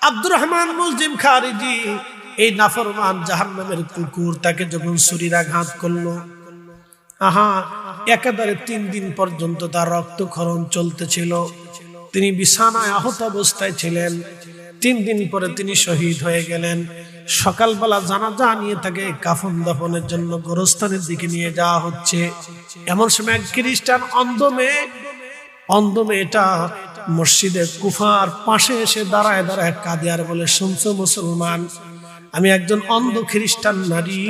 আব্দুর রহমান মুলজিম খারিজি এই নাফরমান জাহান্নামের কুকুর তাকে যখন ছুরির আঘাত করলো, একেবারে 3 দিন পর্যন্ত তার রক্তক্ষরণ চলতেছিল। তিনি বিছানায় আহত অবস্থায় ছিলেন। 3 দিন পরে তিনি শহীদ হয়ে গেলেন। সকালবেলা জানাজা নিয়ে তাকে কাফন দাফনের জন্য গোরস্থানের দিকে নিয়ে যাওয়া হচ্ছে। এমন সময় এক খ্রিস্টান অন্ধ মেয়েটা মসজিদে কুফার পাশে এসে দাঁড়ায় কাঁদে আর বলে, শুনছো মুসলমান, আমি একজন অন্ধ খ্রিস্টান নারী,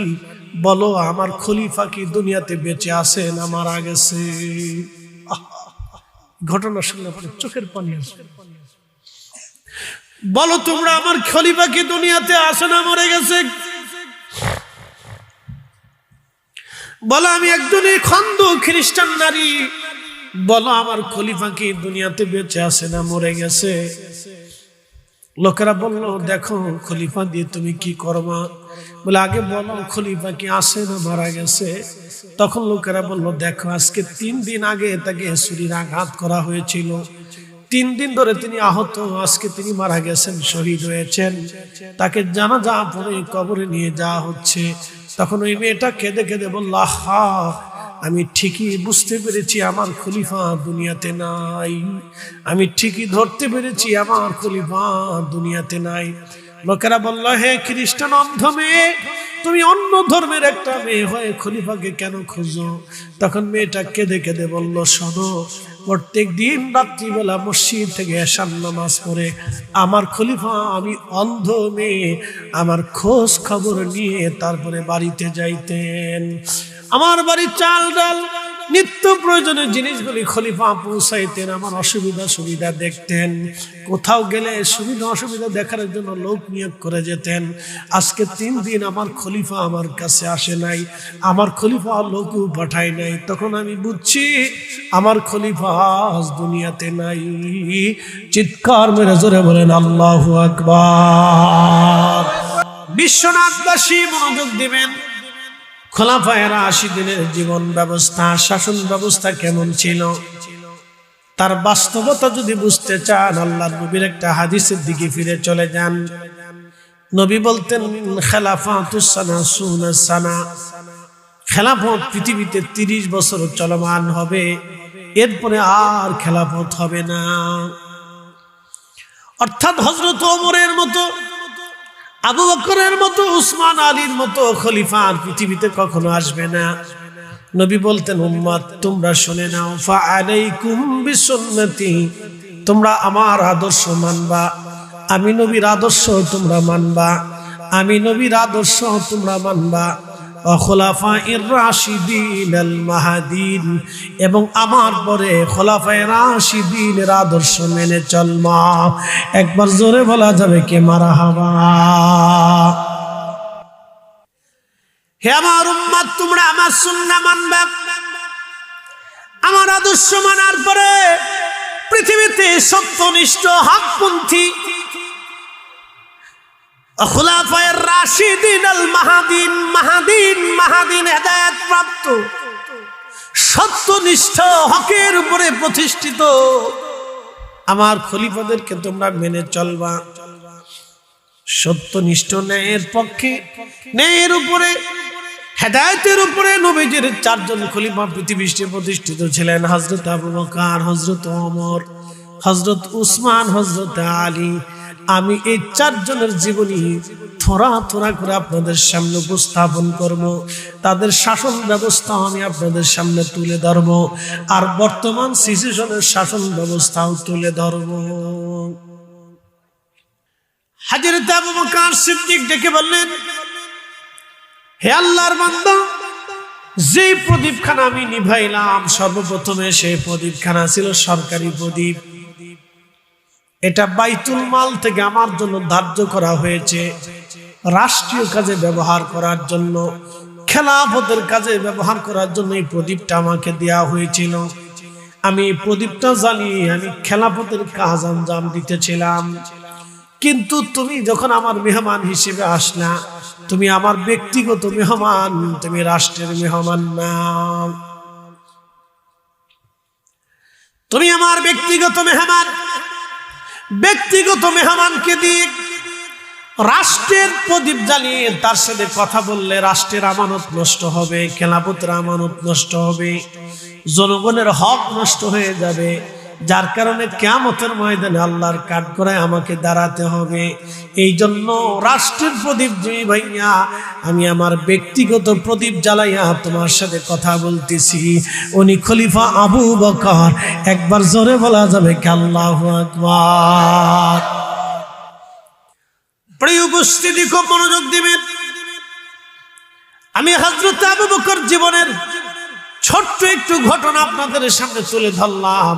বলো আমার খলিফা কি দুনিয়াতে বেঁচে আছে না মারা গেছে? ঘটনা শুনলে পরে চোখের পানি আসে। বলো তোমরা, আমার খলিফা কি দুনিয়াতে আছে না মরে গেছে? বলো আমি একজনই খন্দ খ্রিস্টান নারী, বলো আমার খলিফা কি দুনিয়াতে বেঁচে আছে না মরে গেছে? লোকেরা বলল, দেখো খলিফা দিয়ে তুমি কি করবা? বলে আগে বলো খলিফা কি আছে না মারা গেছে? তখন লোকেরা বলল, দেখো আজকে 3 দিন আগে তাকে ছুরির আঘাত করা হয়েছিল, 3 দিন ধরে তিনি আহত, আজকে তিনি মারা গেছেন, শহীদ হয়েছেন, তাকে জানাজা পড়ে কবরে নিয়ে যাওয়া হচ্ছে। তখন ওই মেয়েটা কেঁদে কেঁদে বলল, আমি ঠিকই বুঝতে পেরেছি আমার খলিফা দুনিয়াতে নাই, আমি ঠিকই ধরতে পেরেছি আমার খলিফা দুনিয়াতে নাই। লোকেরা বলল, হে খ্রিস্টান অন্ধ মেয়ে, তুমি অন্য ধর্মের একটা মেয়ে হয়ে খলিফাকে কেন খুঁজো? তখন মেয়েটা কেঁদে কেঁদে বলল, শোনো, প্রত্যেক দিন রাত্রিবেলা মসজিদ থেকে এশার নামাজ পড়ে আমার খলিফা, আমি অন্ধ মেয়ে, আমার খোঁজ খবর নিয়ে তারপরে বাড়িতে যাইতেন। আমার বাড়ির চাল ডাল নিত্য প্রয়োজনীয় জিনিসগুলি খলিফা পৌঁছাইতেন, আমার অসুবিধা সুবিধা দেখতেন, কোথাও গেলে সুবিধা অসুবিধা দেখার জন্য লোক নিয়োগ করে যেতেন। আজকে 3 দিন আমার খলিফা আমার কাছে আসে নাই, আমার খলিফা লোকও পাঠায় নাই। তখন আমি বুঝছি আমার খলিফা আজ দুনিয়াতে নাই। চিৎকার মেরে জোরে বলেন আল্লাহু আকবার। বিশ্বনাথবাসী মনোযোগ দিবেন, খোলাফায়ে রাশিদিনের জীবন ব্যবস্থা, শাসন ব্যবস্থা কেমন ছিল তার বাস্তবতা যদি বুঝতে চান, আল্লাহর নবীর একটা হাদিসের দিকে ফিরে চলে যান। নবী বলতেন, খেলাফাতুস সানাসুনা সানা, খেলাফত পৃথিবীতে 30 বছর চলমান হবে, এরপরে আর খেলাফত হবে না। অর্থাৎ হযরত ওমরের মতো, আবু বকরের মতো, উসমান আলীর মতো খলিফা আর পৃথিবীতে কখনো আসবে না। নবী বলতেন, উম্মত তোমরা শুনে নাও, ফাআলাইকুম বিসুন্নতি, তোমরা আমার আদর্শ মানবা, আমি নবীর আদর্শ তোমরা মানবা, আমি নবীর আদর্শ তোমরা মানবা, খোলাফায়ে রাশিদিন আল মাহদিন, এবং আমার পরে খোলাফায়ে রাশিদিনের আদর্শ মেনে চলবা। একবার জোরে বলা যাবে কে মারহাবা? হে আমার উম্মত, তোমরা আমার সুন্নাহ মানবা, আমার আদর্শ মানার পরে পৃথিবীতে সত্যনিষ্ঠ হকপন্থী খোলাফায়ে রাশিদিন আল মাহদিন, মাহাদিন হেদায়েত প্রাপ্ত সত্যনিষ্ঠ হকের উপরে প্রতিষ্ঠিত আমার খলিফাদেরকে তোমরা মেনে চলবা। সত্যনিষ্ঠ ন্যায়ের পক্ষে, ন্যায়ের উপরে, হেদায়েতের উপরে নবীজির 4 জন খলিফা পৃথিবীতে প্রতিষ্ঠিত ছিলেন, হযরত আবু বকর, হযরত ওমর, হযরত উসমান, হযরত আলী। আমি এই 4 জনের জীবনী থোড়া থোড়া করে আপনাদের সামনে উপস্থাপন করব, তাদের শাসন ব্যবস্থা আমি আপনাদের সামনে তুলে ধরব, আর বর্তমান সিচুয়েশনের শাসন ব্যবস্থাও তুলে ধরব। হযরত আবু বকর সিদ্দিক ডেকে বললেন, হে আল্লাহর বান্দা, যে প্রদীপখানা আমি নিভাইলাম, সর্বপ্রথমে সেই প্রদীপখানা ছিল সরকারি প্রদীপ। এটা বাইতুল মাল থেকে আমার জন্য ধার্য করা হয়েছে, রাষ্ট্রীয় কাজে ব্যবহার করার জন্য, খেলাফতের কাজে ব্যবহার করার জন্য এই প্রদীপটা আমাকে দেয়া হয়েছিল। আমি এই প্রদীপটা জ্বালিয়ে আমি খেলাফতের কাজ আঞ্জাম দিতেছিলাম। কিন্তু তুমি যখন আমার মেহমান হিসেবে আসলা, তুমি আমার ব্যক্তিগত মেহমান, তুমি রাষ্ট্রের মেহমান না। তুমি আমার ব্যক্তিগত মেহমান, ব্যক্তিগত মেহমানকে দিয়ে রাষ্ট্রের প্রদীপ জ্বালিয়ে তার সাথে কথা বললে রাষ্ট্রের আমানত নষ্ট হবে, খেলাফতের আমানত নষ্ট হবে, জনগণের হক নষ্ট হয়ে যাবে। যার কারণে কিয়ামতের ময়দানে আল্লাহর কাঠগড়ায় আমাকে দাঁড়াতে হবে। এই জন্য রাষ্ট্রের প্রদীপ জমি ভাইয়া আমি আমার ব্যক্তিগত প্রদীপ জ্বালাইয়া তোমার সাথে কথা বলতেছি। উনি খলিফা আবু বকর। একবার জোরে বলা যাবে কি আল্লাহু আকবার। প্রিয় উপস্থিতি, খুব মনোযোগ দিবেন। আমি হযরত আবু বকর জীবনের ছোট্ট একটু ঘটনা আপনাদের সামনে তুলে ধরলাম।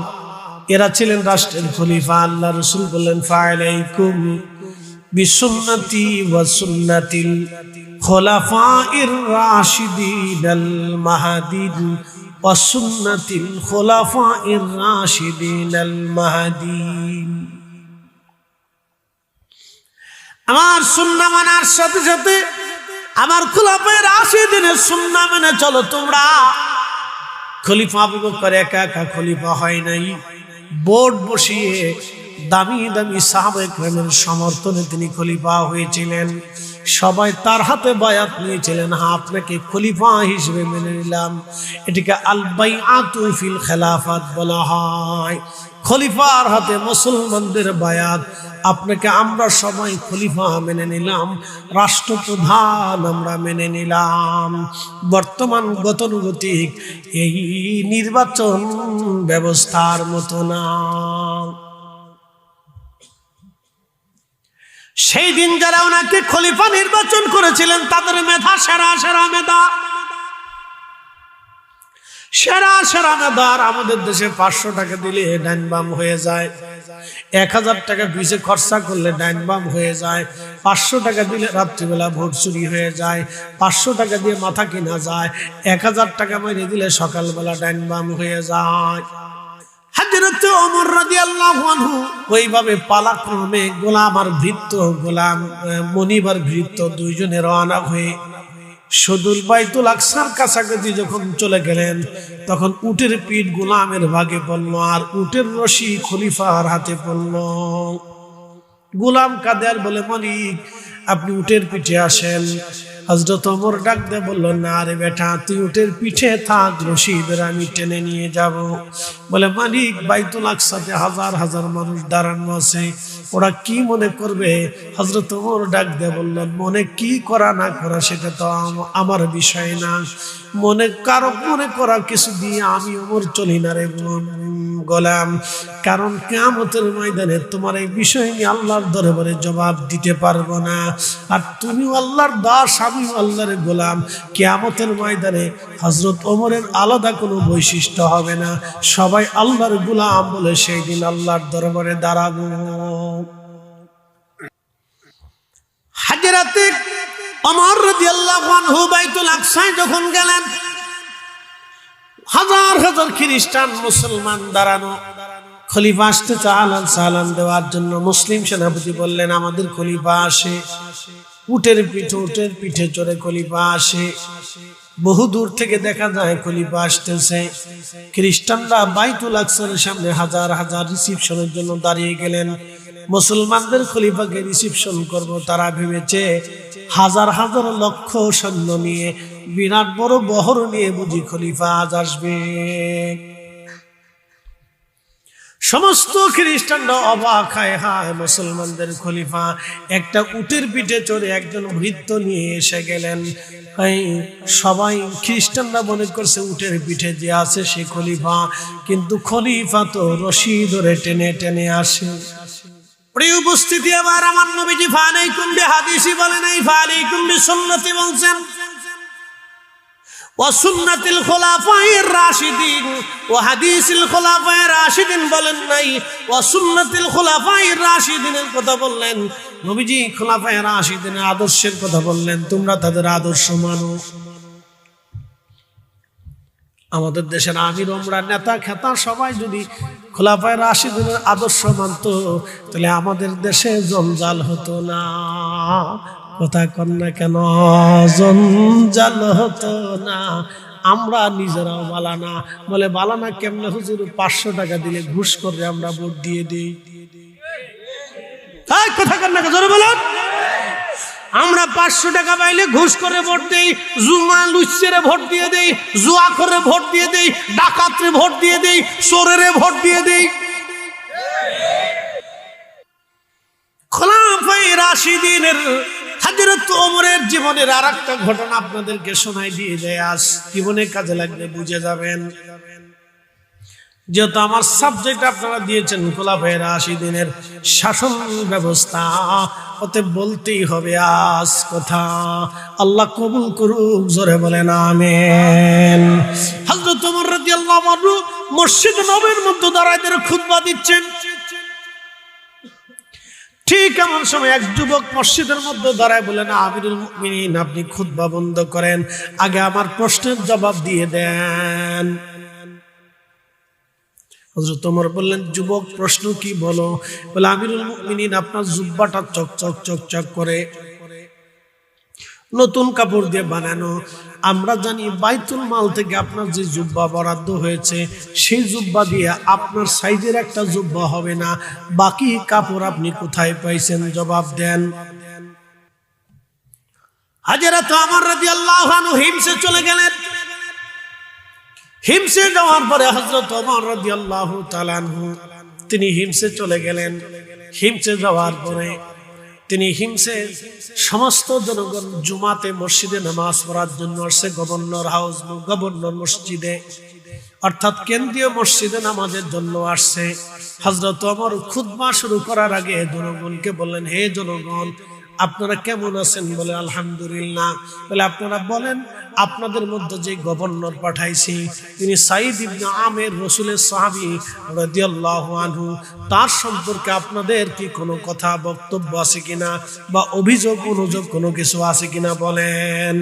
এরা ছিলেন রাষ্ট্রের খলিফা। আল্লাহ রাসূল বললেন, ফাআলাইকুম বিসুন্নতি ওয়া সুন্নাতিল খুলাফাইর রাশিদিনাল মাহদিন ওয়া সুন্নাতিল খুলাফাইর রাশিদিনাল মাহদিন। আমার সুন্নাহ মানার সাথে সাথে আমার খুলাফায়ে রাশিদিনের সুন্নাহ মেনে চলো তোমরা। খলিফা আবু বকর একা একা খলিফা হয় নাই, বোর্ড বসিয়ে দামি দামি সাহাবায়ে কেরামের সমর্থনে তিনি খলিফা হয়েছিলেন। সবাই তার হাতে বায়াত নিয়েছিলেন, হ্যাঁ আপনাকে খলিফা হিসেবে মেনে নিলাম। এটাকে আল বাইআতু ফিল খেলাফাত বলা হয়। খলিফার হাতে মুসলমানদের বায়াত। আপনাকে আমরা সবাই খলিফা মেনে নিলাম, রাষ্ট্রপ্রধান আমরা মেনে নিলাম। বর্তমান গতানুগতিক এই নির্বাচন ব্যবস্থার মতো না। সেই দিন যারা ওনাকে খলিফা নির্বাচন করেছিলেন তাদের মেধা সেরা সেরা মেধা, সেরা সেরা মেধার। আমাদের দেশে 500 টাকা দিলে ডাইন বাম হয়ে যায়, 1000 টাকা পিছে খরচা করলে ডাইন বাম হয়ে যায়, 500 টাকা দিলে রাত্রিবেলা ভোট চুরি হয়ে যায়, 500 টাকা দিয়ে মাথা কিনা যায়, 1000 টাকা মেরে দিলে সকালবেলা ডাইন বাম হয়ে যায়। হযরত ওমর রাদিয়াল্লাহু আনহু ওইভাবে পালাক্রমে গোলাম আর ভৃত্য, গোলাম মনিব আর ভৃত্য দুইজনে রওনা হয়ে সুদূর বাইতুল আকসার কাছাকাছি যখন চলে গেলেন তখন উটের পিঠ গোলামের ভাগে পড়ল আর উটের রশি খলিফার হাতে পড়ল। গোলাম কাদের বলে, মালিক আপনি উটের পিঠে আসেন। হযরত ওমর ডাক দিয়ে বলল, না রে বেটা, তুই উটের পিঠে থাক, রশি ধরে আমি টেনে নিয়ে যাব। বলে, মালিক বাইতুল আকসাতে হাজার হাজার মানুষ দাঁড়ানো আছে, ওরা কি মনে করবে? হযরত ওমর ডাক দিয়ে বললেন, মনে কি করা না করা সেটা তো আমার বিষয় না, কারো মনে করা কিছু দিয়ে আমি ওমর চলি না রে গোলাম। কারণ কিয়ামতের ময়দানে তোমার এই বিষয় নিয়ে আল্লাহর দরবারে জবাব দিতে পারবো না। আর তুমিও আল্লাহর দাস, আমিও আল্লাহর গোলাম। কিয়ামতের ময়দানে হযরত ওমরের আলাদা কোনো বৈশিষ্ট্য হবে না, সবাই আল্লাহর গোলাম বলে সেই দিন আল্লাহর দরবারে দাঁড়াবো। হযরত ওমর রাদিয়াল্লাহু আনহু বাইতুল আকসায় যখন গেলেন, হাজার হাজার খ্রিস্টান মুসলমান দাঁড়ানো। খলিফা আসতে চালান সালাম দেওয়ার জন্য মুসলিম সেনাপতি বললেন, আমাদের খলিফা আসে। উটের পিঠে চড়ে খলিফা আসে। বহু দূর থেকে দেখা যায় খলিফা আসতেছে। খ্রিস্টানরা বাইতুল আকসার সামনে হাজার হাজার রিসিপশনের জন্য দাঁড়িয়ে গেলেন। মুসলমানদের খলিফাকে রিসিপশন করব তারা ভেবেছে হাজার হাজার লক্ষ সৈন্য নিয়ে, বিরাট বড় বহর নিয়ে বুঝি খলিফা আজ আসবে। সমস্ত খ্রিস্টানরা অবাক, হায় হায়, মুসলমানদের খলিফা। একটা উটের পিঠে চড়ে একজন বৃদ্ধ নিয়ে এসে গেলেন। সবাই খ্রিস্টানরা মনে করছে উটের পিঠে যে আছে সে খলিফা, কিন্তু খলিফা তো রশি ধরে টেনে টেনে আসে। প্রিয় উপস্থিতি, আবার আমার নবীজি ফালাইকুম বিহাদিসি বলেন নাই, ফালাইকুম বিসুন্নতি বলছেন। ওয়া সুন্নাতিল খুলাফায়ে রাশিদিন ওয়া হাদিসিল খুলাফায়ে রাশিদিন বলেন নাই, ওয়া সুন্নাতিল খুলাফায়ে রাশিদিনের কথা বললেন। নবীজি খুলাফায়ে রাশিদিনের আদর্শের কথা বললেন, তোমরা তাদের আদর্শ মানো। আমাদের দেশের আমির ওমরা নেতা খেতা সবাই যদি খুলাফায়ে রাশিদিনের আদর্শ মানত তাহলে আমাদের দেশে জঞ্জাল হতো না। কথা কন না কেন? জঞ্জাল হতো না। আমরা নিজেরাও বালানা। বলে বালানা কেমনে হুজুর? 500 টাকা দিলে ঘুষ করে আমরা ভোট দিয়ে দিই। কথা কন না, জোরে বলুন। আমরা 500 টাকা পাইলে ঘুষ করে ভোট দেই, জুমা লুচ্ছেরে ভোট দিয়ে দেই, জুয়া করে ভোট দিয়ে দেই, ডাকাতরে ভোট দিয়ে দেই, চোরেরে ভোট দিয়ে দেই। খোলাফায়ে রাশিদিনের হযরত ওমরের জীবনের আরেকটা ঘটনা আপনাদেরকে শোনাই দিয়ে যায়, আজ জীবনে কাজে লাগলে বুঝে যাবেন। যেহেতু আমার সাবজেক্ট আপনারা দিয়েছেন খোলাফায়ে রাশিদিনের শাসন ব্যবস্থা, ওতে বলতেই হবে আজ কথা। আল্লাহ কবুল করুক, জোরে বলেন আমিন। হযরত ওমর রাদিয়াল্লাহু আনহু মসজিদ নববীর মধ্যে দাঁড়ায় খুতবা দিচ্ছেন। ঠিক এমন সময় এক যুবক মসজিদের মধ্যে দাঁড়ায় বলেন, আমিরুল মুমিনিন আপনি খুতবা বন্ধ করেন, আগে আমার প্রশ্নের জবাব দিয়ে দেন। হযরত ওমর বললেন, যুবক প্রশ্ন কি বলো? বলে, আমিরুল মুমিনিন আপনার জুব্বাটা চকচক চকচক করে, নতুন কাপড় দিয়ে বানানো। আমরা জানি বাইতুল মাল থেকে আপনার যে জুব্বা বরাদ্দ হয়েছে, সেই জুব্বা দিয়ে আপনার সাইজের একটা জুব্বা হবে না, বাকি কাপড় আপনি কোথায় পাইছেন? জবাব দেন। হযরত ওমর রাদিয়াল্লাহু আনহু হিমসে চলে গেলেন। হিমসে যাওয়ার পরে হযরত ওমর রাদিয়াল্লাহু তাআলা আনহু তিনি হিমসে চলে গেলেন। হিমসে যাওয়ার পরে তিনি হিমসে সমস্ত জনগণ জুমাতে মসজিদে নামাজ পড়ার জন্য আসছে, গভর্নর মসজিদে অর্থাৎ কেন্দ্রীয় মসজিদে নামাজের জন্য আসছে। হযরত ওমর খুতবা শুরু করার আগে জনগণকে বললেন, হে জনগণ আপনারা কেমন আছেন? বলে আলহামদুলিল্লাহ। বলে আপনারা বলেন, আপনাদের মধ্যে যে গভর্নর পাঠাইছি তিনি সাঈদ ইবনে আমের রাসূলের সাহাবী রাদিয়াল্লাহু আনহু, তার সম্পর্কে আপনাদের কি কোনো কথা বক্তব্য আছে কিনা, বা অভিযোগ অনুযোগ কোনো কিছু আছে কিনা বলেন।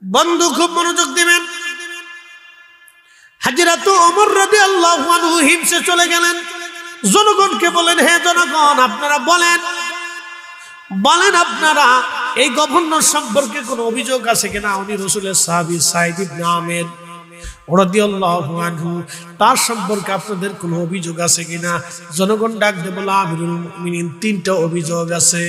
বন্ধু খুব মনোযোগ দিবেন। হযরত ওমর রাদিয়াল্লাহু আনহু হিমসে চলে গেলেন। জনগণকে বলেন, হে জনগণ আপনারা বলেন আপনারা এই গভর্নর সম্পর্কে কোনো অভিযোগ আছে কিনা? উনি রাসূলের সাহাবী সাঈদ ইবনে আমের রাদিয়াল্লাহু আনহু, তার সম্পর্কে আপনাদের কোনো অভিযোগ আছে কিনা? জনগণ ডাক দিয়ে বলে, আমিরুল মুমিনিন 3টা অভিযোগ আছে।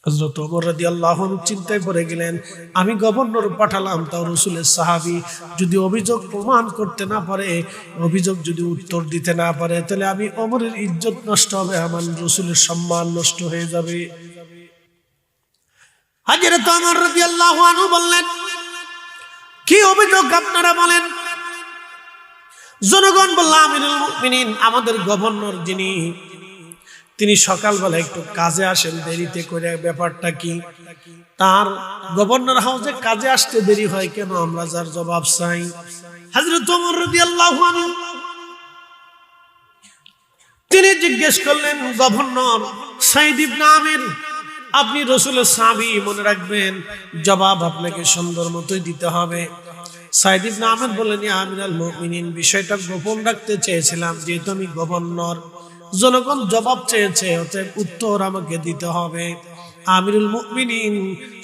হযরত ওমর রাদিয়াল্লাহু আনহু চিন্তায় পড়ে গেলেন, আমি গভর্নর পাঠালাম তাও রাসূলের সাহাবী, যদি অভিযোগ প্রমাণ করতে না পারে, অভিযোগ যদি উত্তর দিতে না পারে, তাহলে আমি ওমরের ইজ্জত নষ্ট হবে, আমার রাসূলের সম্মান নষ্ট হয়ে যাবে। হযরত ওমর রাদিয়াল্লাহু আনহু বললেন, কি অভিযোগ আপনারা বলেন। জনগণ বলল, আমিরুল মুমিনিন আমাদের গভর্নর যিনি, তিনি সকালবেলা একটু কাজে আসেন দেরিতে করে। ব্যাপারটা কি? তার গভর্নর হাউসে কাজে আসতে দেরি হয় কেন? আমরা যার জবাব চাই। হযরত ওমর রাদিয়াল্লাহু আনহু তিনি জিজ্ঞেস করলেন, গভর্নর সাঈদ ইবনে আমির আপনি রাসূলের সাহাবী, মনে রাখবেন জবাব আপনাকে সুন্দর মতোই দিতে হবে। সাঈদ ইবনে আমির বললেন, ইয়া আমিরুল মুমিনিন বিষয়টা গোপন রাখতে চেয়েছিলাম, যেহেতু আমি গভর্নর, জনগণ জবাব চেয়েছে, অতএব উত্তর আমাকে দিতে হবে। আমিরুল মুমিনিন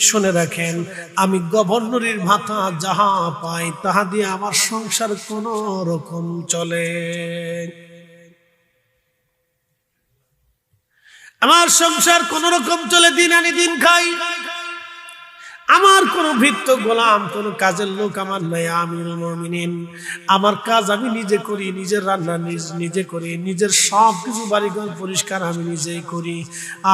শুনে রাখেন, আমি গভর্নরের ভাতা যাহা পাই তাহা দিয়ে আমার সংসার কোন রকম চলে, আমার সংসার কোন রকম চলে, দিন আনি দিন খাই। আমার কোন ভৃত্য গোলাম, কোন কাজের লোক আমার নাই। আমিরুল মুমিনিন আমার কাজ আমি নিজে করি, নিজের রান্না নিজে করি, নিজের সব কিছু বাড়িঘর পরিষ্কার আমি নিজেই করি।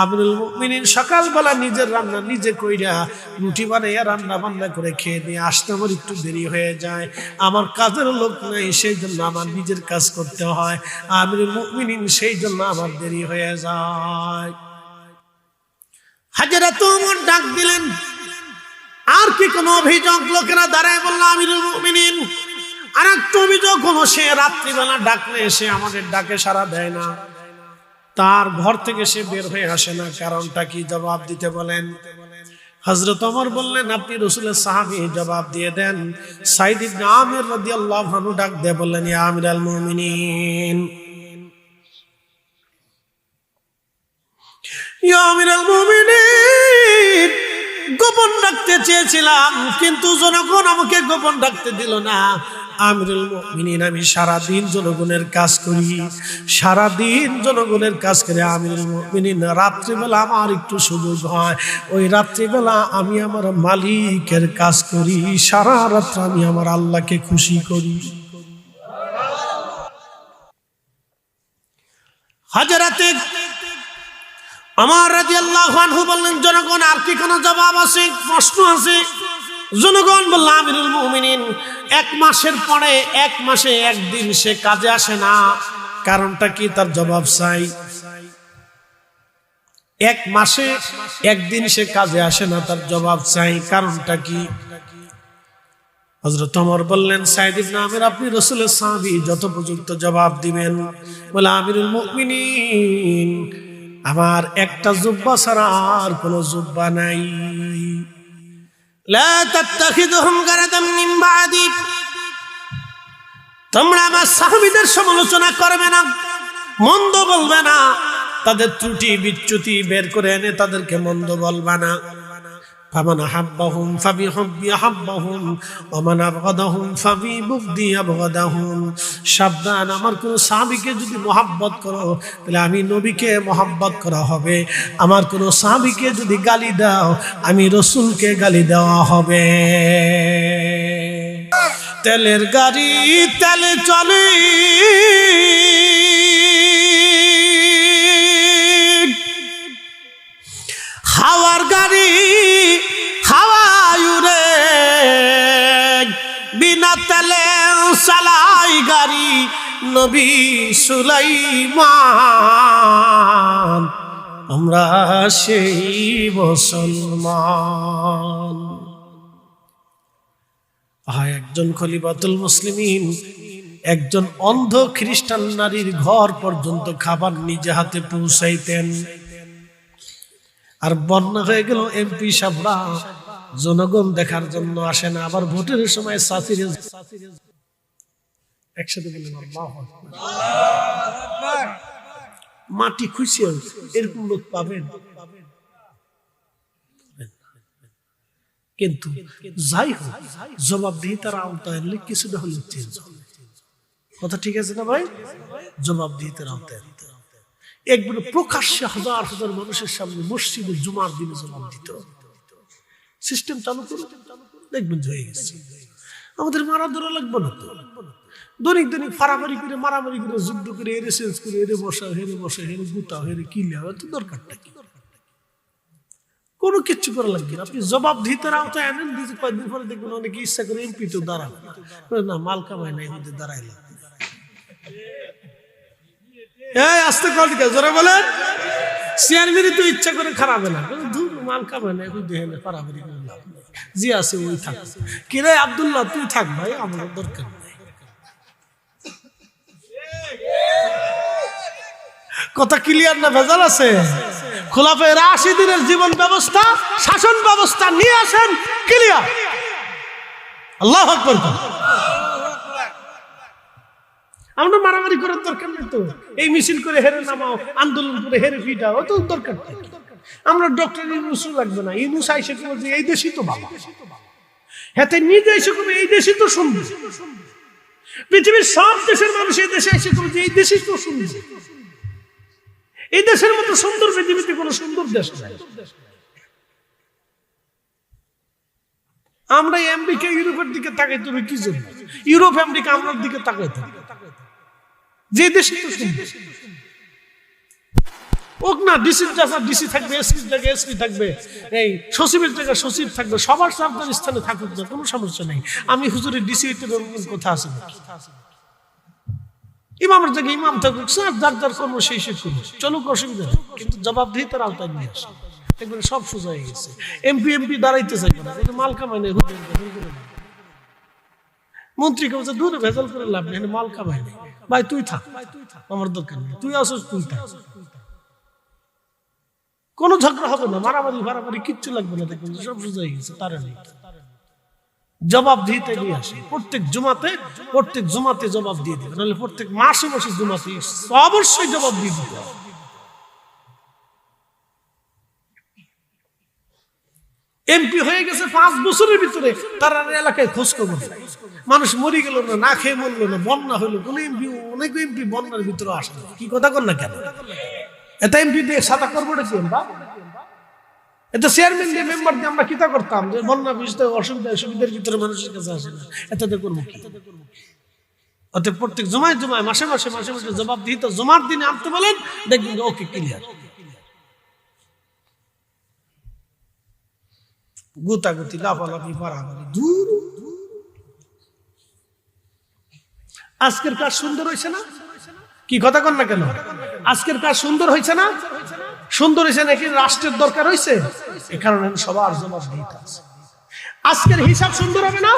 আমিরুল মুমিনিন সকালবেলা নিজের রান্না নিজে কইরা রুটি বানাইয়া রান্না বান্না করে খেয়ে নিয়ে আসতে আমার একটু দেরি হয়ে যায়। আমার কাজের লোক নাই, সেই জন্য আমার নিজের কাজ করতে হয়। আমিরুল মুমিনিন সেই জন্য আমার দেরি হয়ে যায়। হযরত ওমর ডাক দিলেন, আর কি কোনো অভিযোগ? লোকেরা দাঁড়ায় বলল, আমিরুল মুমিনিন আর একটা অভিযোগ হলো, সে রাত্রিবেলা ডাকলে সে আমাদের ডাকে সাড়া দেয় না, তার ঘর থেকে সে বের হয়ে আসে না, কারণটা কি? জবাব দিতে বলেন। হযরত ওমর বললেন, আপনি রাসূলের সাহাবী, জবাব দিয়ে দেন। সাঈদ ইবনে আমির রাদিয়াল্লাহু আনহু ডাক দিয়ে বললেন, ইয়া আমিরুল মুমিনিন, ইয়া আমিরুল মুমিনিন গোপন রাখতে চেয়েছিলাম, কিন্তু জনগণ আমাকে গোপন রাখতে দিল না। আমিরুল মুমিনিন, আমি সারাদিন জনগণের কাজ করি, সারাদিন জনগণের কাজ করে আমিরুল মুমিনিন রাত্রিবেলা আমার একটু সুযোগ হয়, ওই রাত্রিবেলা আমি আমার মালিকের কাজ করি, সারা রাত্র আমি আমার আল্লাহকে খুশি করি। হযরতে ওমর রাদিয়াল্লাহু আনহু বললেন, জনগণ আর কি কোনো জবাব আছে, প্রশ্ন আছে? জনগণ বলল, আমিরুল মুমিনিন 1 মাসের পরে 1 মাসে 1 দিন সে কাজে আসে না, কারণটা কি? তার জবাব চাই। 1 মাসে 1 দিন সে কাজে আসে না, তার জবাব চাই, কারণটা কি? হযরত ওমর বললেন, সাইদ ইবনে আমির, আপনি রাসূলের সাহাবী, যত পর্যন্ত জবাব দিবেন। বলে, আমিরুল মুমিনিন, আমার একটা জুব্বা ছাড়া আর কোনো জুব্বা নাই। লা তাত্তাখিযুহুম গারাদাম মিন বাদি, তোমরা আমার সাহাবীদের সমালোচনা করবে না, মন্দ বলবে না, তাদের ত্রুটি বিচ্যুতি বের করে এনে তাদেরকে মন্দ বলবে না। ফামান আহাব্বাহুম ফাবিহুব্বি আহাব্বাহুম ওয়া মান আবগাদাহুম ফাবিবুগদি আবগাদাহুম। সাবধান, আমার কোন সাহাবীকে যদি মহব্বত করো তাহলে আমি নবীকে মহব্বত করা হবে, আমার কোন সাহাবীকে যদি গালি দাও আমি রাসূলকে গালি দেওয়া হবে। তেলের গাড়ি তেলে চলে, হাওয়ার গাড়ি হাওয়ায় উড়ে, বিনা তেলে চালাই গাড়ি নবী সুলাইমান, আমরা সেই মুসলমান। একজন খলিফাতুল মুসলিমিন একজন অন্ধ খ্রিস্টান নারীর ঘর পর্যন্ত খাবার নিজে হাতে পৌঁছাইতেন। আর বন্যা হয়ে গেল, এমপি সাহেবরা জনগণ দেখার জন্য আসে না, আবার ভোটের সময় একসাথে বলেন আল্লাহু আকবার, মাটি খুশি এরকম লোক পাবেন। কিন্তু যাই হোক, জবাবদিহিতার আওতায় আনলে কিছুটা হলে চেঞ্জ হবে। কথা ঠিক আছে না ভাই? জবাবদিহিতার আওতায় আনতে হবে। একবারে প্রকাশ্যে হাজার হাজার মানুষের সামনে মসজিদে জুমার দিনে জবাব দিতে হবে। সিস্টেম চালু করো, দেখবেন হয়ে গেছে। আমাদের মারা ধরা লাগবে না তো, দৈনিক দৈনিক ফারাফারি করে, মারামারি করে, যুদ্ধ করে, এরে চেঞ্জ করে, এরে বসা, হেরে বসা, হেরে গুতা, হেরে কিলা, তো দরকারটা কি? কোনো কিচ্ছু করা লাগবে না। আপনি জবাবদিহিতার আওতায় আনেন, কয়েকদিন পরে দেখবেন অনেকে ইচ্ছা করে এমপি তো দাঁড়াবে না, মাল কামায় না, এমনিতে দাঁড়াইলাম। আস্তে কথা জোরে বলে, চেয়ারম্যানই তো ইচ্ছা করে খারাপ না, মাল কামায় না, ফারাফারি করে লাভ নেই, জি আছে ওই থাক। কিরে আব্দুল্লাহ, তুই থাক ভাই, আমার দরকার নেই। কথা ক্লিয়ার না ভেজাল আছে? খোলাফায়ে রাশিদিনের জীবন ব্যবস্থা, শাসন ব্যবস্থা নিয়ে আসেন, ক্লিয়ার। আল্লাহু আকবার। আমরা মারামারি করার দরকার নেই তো, এই মিছিল করে হেরে নামাও, আন্দোলন করে হেরে ফিটাও, তো দরকার নেই। আমরা ডক্টর ইউনূস লাগবে না, ইউনূস আইসে করবো যে এই দেশই তো ভালো, হাতে নিজে এসে করবো এই দেশই তো সুন্দর। পৃথিবীর সব দেশের মানুষ এই দেশে এসে করবো যে এই দেশই তো সুন্দর। এই দেশের মতো সুন্দর পৃথিবীতে কোন সুন্দর দেশ নাই। আমরা আমেরিকা ইউরোপের দিকে তাকাইতে হবে কি জন্য? ইউরোপ আমেরিকা আমার দিকে তাকাইতে হবে, যে দেশে তো সুন্দর ওক না। ডিসির জায়গা ডিসি থাকবে, এসপির জায়গায় এসপি থাকবে, এই সচিবের জায়গায় সচিব থাকবে, সবার সাবধান স্থানে থাকুক না, কোনো সমস্যা নেই। আমি হুজুরের ডিসি হইতে কথা আছে, ইমামের জায়গায় ইমাম থাকুক, যার যার কর্ম সেই সে করুক, চলুক, অসুবিধা নেই। কিন্তু জবাবদিহিতার আওতায় নিয়ে আসে, দেখবেন সব সোজা হয়ে গেছে। এমপি দাঁড়াইতে চাইবে না, মাল কামাই নেই, মন্ত্রীকে বলছে দূরে ভেজাল করে লাভ নেই, মাল কামাই নেই, ভাই তুই থাক, আমার দরকার নেই, তুই আসো, তুই থাক, কোনো ঝগড়া হবে না, মারামারি ফারামারি কিচ্ছু লাগবে না, দেখবেন সব সোজা হয়ে গেছে। তারা নেই, জবাবদিহিতা নিয়ে আসে। প্রত্যেক জুমাতে জবাব দিয়ে দিবে, নাহলে প্রত্যেক মাসে মাসে জুমাতে অবশ্যই জবাব দিয়ে দিবে। এমপি হয়ে গেছে 5 বছরের ভিতরে, তার এলাকায় খোঁজ খবর নাই। মানুষ মরে গেল না, না খেয়ে মরলো না, বন্যা হইলো, কোন এমপি, অনেক এমপি বন্যার ভিতরে আসে না। কি কথা কর না কেন? এটা এমপি দিয়ে সাদা করবো না কি আমরা? এটা চেয়ারম্যান দিয়ে, মেম্বার দিয়ে আমরা কিতা করতাম যে বন্যা বিষয় অসুবিধা সুবিধার ভিতরে মানুষের কাছে আসে না, এটাতে করবো কি? অতএব প্রত্যেক জমায় জমায় মাসে মাসে জবাব দিই, তো জমার দিনে আনতে বলেন, দেখবেন ওকে ক্লিয়ার। গুতাগুতি, লাফালাফি, পারাপারি দূর। আজকের কাজ সুন্দর হয়েছে না? কি কথা কন না কেন? আজকের কাজ সুন্দর হয়েছে না? সুন্দর হয়েছে নাকি রাষ্ট্রের দরকার হয়েছে? এ কারণে সবার জবাব দিতে আছে। আজকের হিসাব সুন্দর হবে না?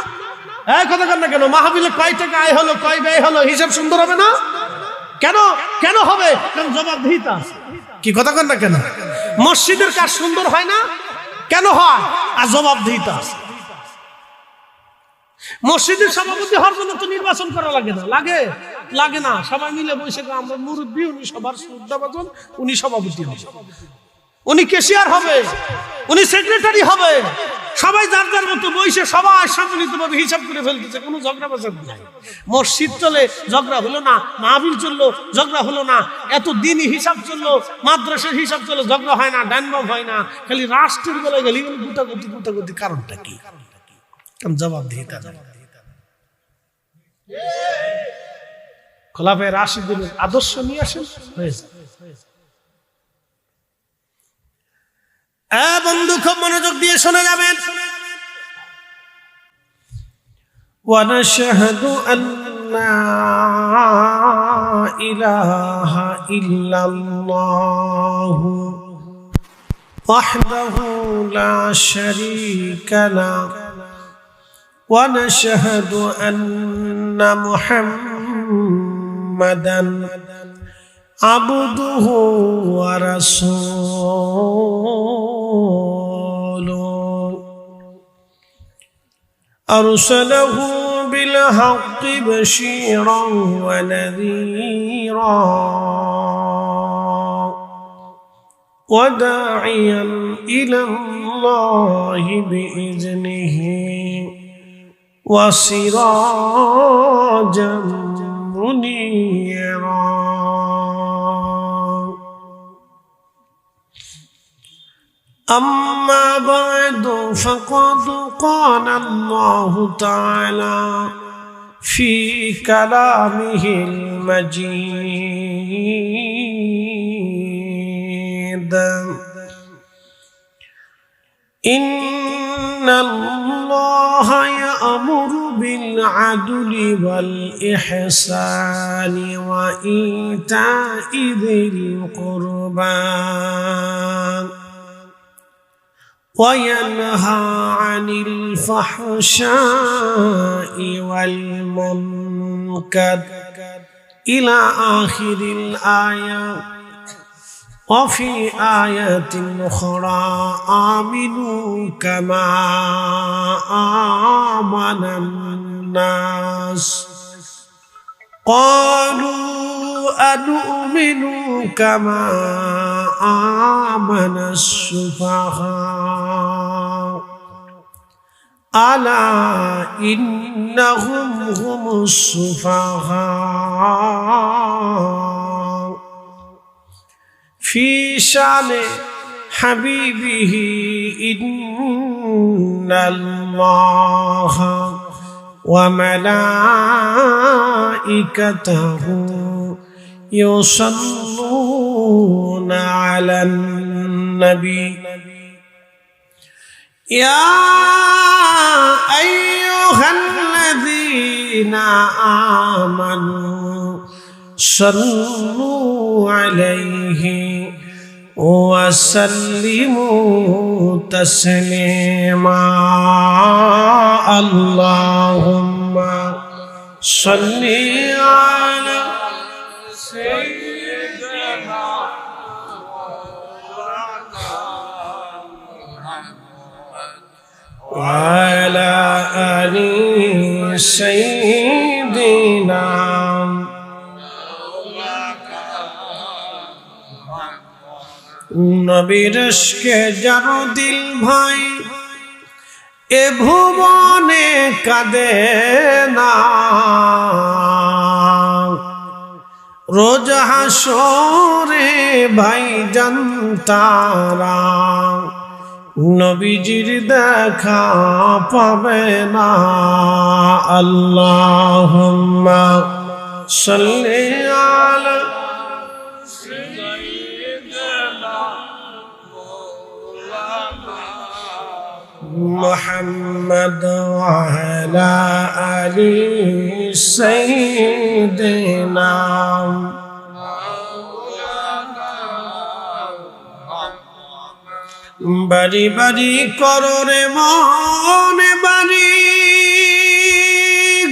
এই কথা কন না কেন? মাহফিলে কয় টাকা আয় হলো, কয় ব্যয় হলো, হিসাব সুন্দর হবে না? কেন? কেন হবে? কারণ জবাব দিতে আছে। কি কথা কন না কেন? মসজিদের কাজ সুন্দর হয় না? কেন হয়? আর জবাব দিতে আছে। মসজিদের সভাপতি হওয়ার জন্য তো নির্বাচন করা লাগে না? লাগে? লাগে না। সবাই মিলে বসে আমরা মুরব্বী, উনি সবার শ্রদ্ধাভাজন, উনি সভাপতি হবে, উনি ক্যাশিয়ার হবে, উনি সেক্রেটারি হবে। সবাই যার যার মতো বসে সবাই সম্মিলিতভাবে হিসাব করে ফেলতেছে, কোনো ঝগড়া বাজার নাই। মসজিদ চলে, ঝগড়া হলো না। মাহফিল চললো, ঝগড়া হলো না। এত দিনই হিসাব চললো, মাদ্রাসার হিসাব চললো, ঝগড়া হয় না, ডানবাম হয় না। খালি রাষ্ট্রের বেলায় গেলি গুতাগুতি। কারণটা কি? জবাব দিয়ে খোলাফায়ে রাশিদুনের আদর্শ নিয়ে আসেন, হয়ে যায়। বন্ধু খুব মনোযোগ দিয়ে শুনে যাবেন। ওয়ানাশহাদু আন্না ইলাহা ইল্লাল্লাহু ওয়াহদাহু লা শারীকা লাহু ونشهد أن محمدا عبده ورسوله أرسله بالحق بشيرا ونذيرا وداعيا إلى الله بإذنه وسراجا منيرا أما بعد فقد قال الله تعالى في كلامه المجيد إن الله يأمر بالعدل والإحسان وإيتاء ذي القربى وينهى عن الفحشاء والمنكر إلى آخر الآية. وفي آيات أخرى آمنوا كما آمن الناس قالوا أنؤمن كما آمن السفهاء ألا إنهم هم السفهاء في شان حبيبه إن الله وملائكته يصلون على النبي يا أيها الذين آمنوا صلوا عليه وسلموا تسليما اللهم صل على سيدنا وعلى آل سيدنا নবীর ইশকে যার দিল ভাই এ ভুবনে কাঁদে না, রোজ হাসরে ভাইজান তারা নবীজির দেখা পাবে না। আল্লাহুম্মা সাল্লি আলা মুহাম্মদ ওয়া আলা আলি সাইয়্যিদিনা। বাড়ি বাড়ি করো রে মনে বাড়ি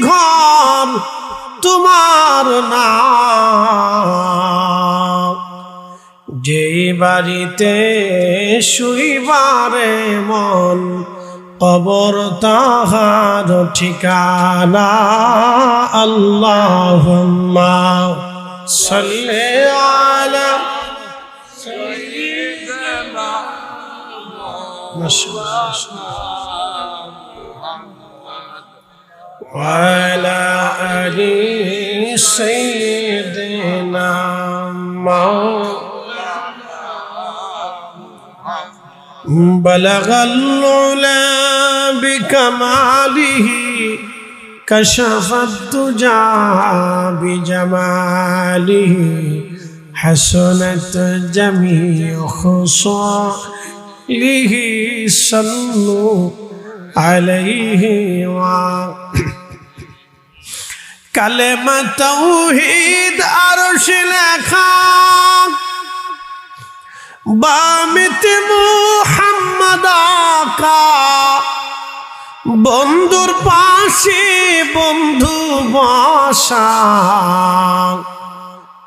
ঘর তোমার না, যেই বাড়িতে শুইবারে মন কবর তাহার ঠিকানা। আল্লাহুম্মা সাল্লি আলা সাইয়্যিদিনা ওয়া আলা আলি সাইয়্যিদিনা। بلغ العلا بكماله كشف الدجى بجماله حسنت جميع خصاله صلوا عليه كلمة توحيد عرش لخا বামিত মুহাম্মদ আকা, বন্ধুর পাশে বন্ধু বসা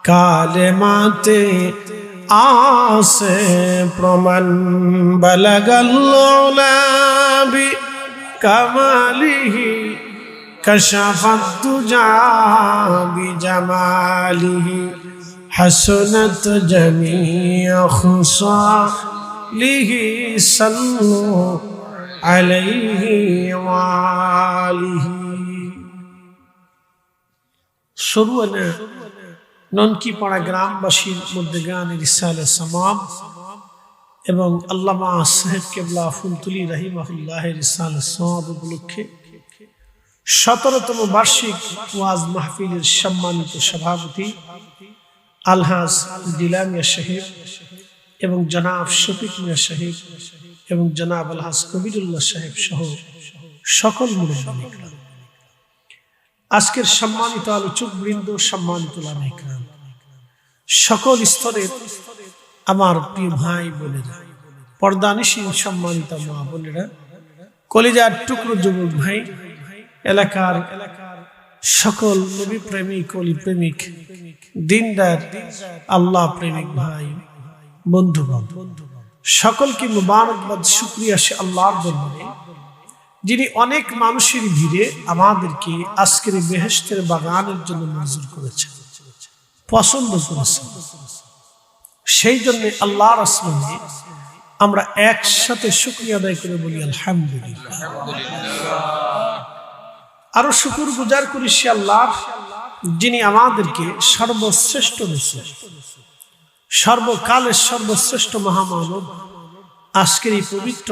কালেমাতে আসে প্রমাণ। বালাগাল উলা বিকামালিহি কাশাফাত দুজা বিজামালিহি حسنت جميع خصاله صلوا عليه وآله। সরুয়ানা ননকিপাড়া গ্রামবাসীর মধ্যে গানের ইসালে সামাম এবং আল্লামা সাহেব কেবলা ফুলতুলি রাহিমাহুল্লাহের ইসালে সামাম উপলক্ষে 17তম বার্ষিক ওয়াজ মাহফিলের সম্মানিত সভাপতি আলহাজ দিলা মিয়া সাহেব এবং জনাব শফিক মিয়া সাহেব এবং জনাব আলহাজ কবিরুল্লাহ সাহেব সহ সকল মুরব্বী ইকরাম, আজকের সম্মানিত আলোচক বৃন্দ, সম্মানিত উলামা ইকরাম, সকল স্তরের আমার প্রিয় ভাই বোনেরা, পর্দানিশীন সম্মানিত মা বোনেরা, কলিজার টুকরো যুবক ভাই, এলাকার সকল নবী প্রেমিক, অলি প্রেমিক, দিনদার আল্লাহ প্রেমিক ভাই বন্ধুগণ, সকলকে মুবারকবাদ শুকরিয়া সে আল্লাহর দরবারে, যিনি অনেক মানুষের ভিড়ে আমাদেরকে আজকের বেহেশতের বাগানের জন্য মঞ্জুর করেছেন, পছন্দ করেছেন। সেই জন্য আল্লাহর আসমানে আমরা একসাথে শুকরিয়া আদায় করে বলি আলহামদুলিল্লাহ। আরো শুকর গুজার করি সে আল্লাহ, যিনি আমাদেরকে সর্বশ্রেষ্ঠ রাসূল, সর্বকালের সর্বশ্রেষ্ঠ মহামানব আজকের এই পবিত্র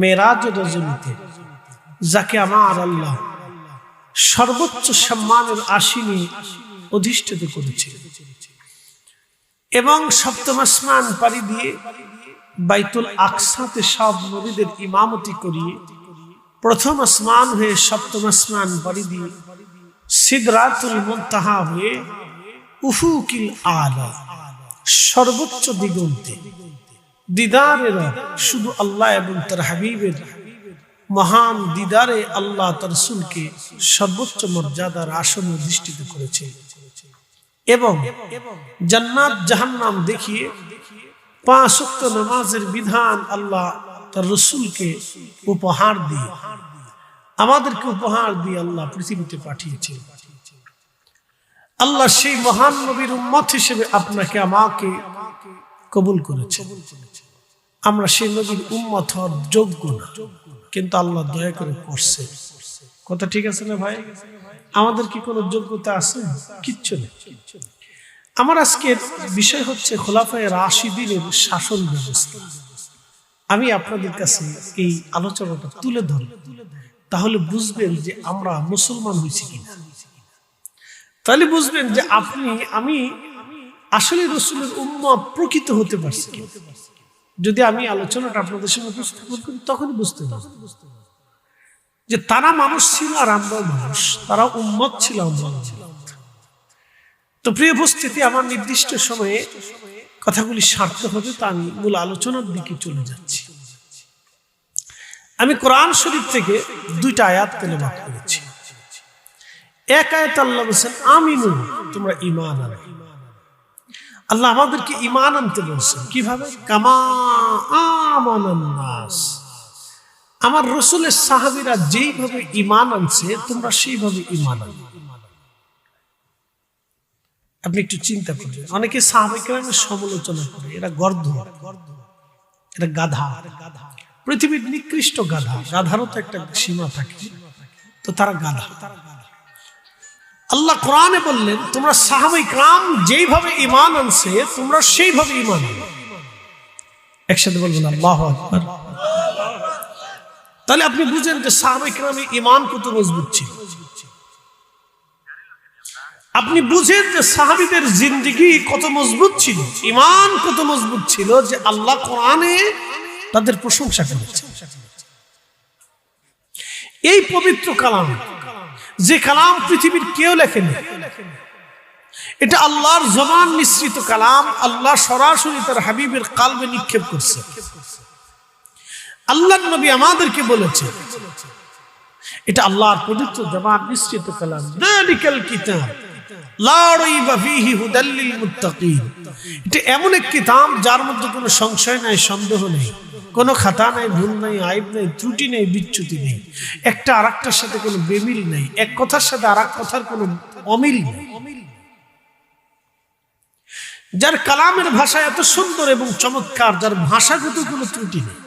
মেরাজ রজনীতে, যাকে আমার আল্লাহ সর্বোচ্চ সম্মানের আসনে অধিষ্ঠিত করেছে এবং সপ্তম আসমান পাড়ি দিয়ে বাইতুল আকসাতে সব নবীদের ইমামতি করিয়ে প্রথম আসমান হয়ে সপ্তম আসমান পাড়ি দিয়ে সিদরাতুল মুনতাহা হয়ে উফুকিল আলা সর্বোচ্চ দিগন্তে দিদারের শুধু আল্লাহ এবং তার হাবিবের মহান দিদারে আল্লাহ তার রাসূলকে সর্বোচ্চ মর্যাদার আসনে অধিষ্ঠিত করেছে এবং জান্নাত জাহান্নাম দেখিয়ে 5 ওয়াক্ত নামাজের বিধান আল্লাহ তার রাসূলকে উপহার দিয়ে আমাদেরকে উপহার দিয়ে আল্লাহ পৃথিবীতে পাঠিয়েছে। আল্লাহ সেই মহান নবীর উম্মত হিসেবে আপনাকে আমাকে কবুল করেছে। আমরা সেই নবীর উম্মত হওয়ার যোগ্য না, কিন্তু আল্লাহ দয়া করে করছে। কথা ঠিক আছে না ভাই? আমাদের কি কোনো যোগ্যতা আছে? কিচ্ছু নেই। আমার আজকের বিষয় হচ্ছে খোলাফায়ে রাশিদিনের শাসন ব্যবস্থা। আমি আপনাদের কাছে এই আলোচনাটা তুলে ধরি, তাহলে বুঝবেন যে আমরা মুসলমান হয়েছি কিনা। তাহলে বুঝবেন যে আমি আসলে রাসূলের উম্মত প্রকৃত হতে পারছি কিনা। যদি আমি আলোচনাটা আপনাদের সঙ্গে উপস্থাপন করি, তখনই বুঝতে পারবেন যে তারা মানুষ ছিল আর আমরাও মানুষ, তারা উম্মত ছিল, আমরাও উম্মত। তো প্রিয় উপস্থিতি, আমার নির্দিষ্ট সময়ে কথাগুলি সারতে হবে, তা আমি মূল আলোচনার দিকে চলে যাচ্ছি। আমি কোরআন শরীফ থেকে 2টা আয়াত তেলাওয়াত করেছি। এক আয়াত আল্লাহ বলেছেন আমিনু, তোমরা ঈমান আনো। আল্লাহ আমাদেরকে ঈমান আনতে বলছেন। কিভাবে? কামা আমানান নাস, আমার রাসূলের সাহাবীরা যেইভাবে ঈমান আনছে তোমরা সেইভাবে ঈমান আনো। আপনি একটু চিন্তা করবেন, অনেকে সাহাবায়ে কেরামের সমালোচনা করে, এরা গর্ধ, এরা গাধা, পৃথিবীর নিকৃষ্ট গাধা। গাধারও তো একটা সীমা থাকে, তো তারা গাধা। আল্লাহ কোরআনে বললেন তোমরা সাহাবায়ে কেরাম যেইভাবে ঈমান আনছে তোমরা সেইভাবে ঈমান আনো। একসাথে বলবেন আল্লাহু আকবার। তাহলে আপনি বুঝেন যে সাহাবায়ে কেরামের ঈমান কত মজবুত ছিল। আপনি বুঝেন যে সাহাবীদের জিন্দেগি কত মজবুত ছিল, ঈমান কত মজবুত ছিল, যে আল্লাহ কোরআনে তাদের প্রশংসা করেছে। এই পবিত্র কালাম, যে কালাম পৃথিবীর কেউ লেখেনি, এটা আল্লাহর জবান নিঃসৃত কালাম, আল্লাহ সরাসরি তার হাবিবের কালবে নিক্ষেপ করছে। আল্লাহর নবী আমাদেরকে বলেছে এটা আল্লাহর পবিত্র জবান নিঃসৃত কালাম। যালিকাল কিতাব লা রাইবা ফীহি হুদাল লিল মুত্তাকিন। এটা এমন এক কিতাব যার মধ্যে কোনো সংশয় নাই, সন্দেহ নেই, কোনো খাতা নাই, ভুল নাই, আইব নাই, ত্রুটি নেই, বিচ্যুতি নেই, একটা আরেকটার সাথে কোনো বেমিল নেই, এক কথার সাথে আরেক কথার কোনো অমিল নেই। যার কালামের ভাষা এত সুন্দর এবং চমৎকার, যার ভাষাগত কোনো ত্রুটি নেই।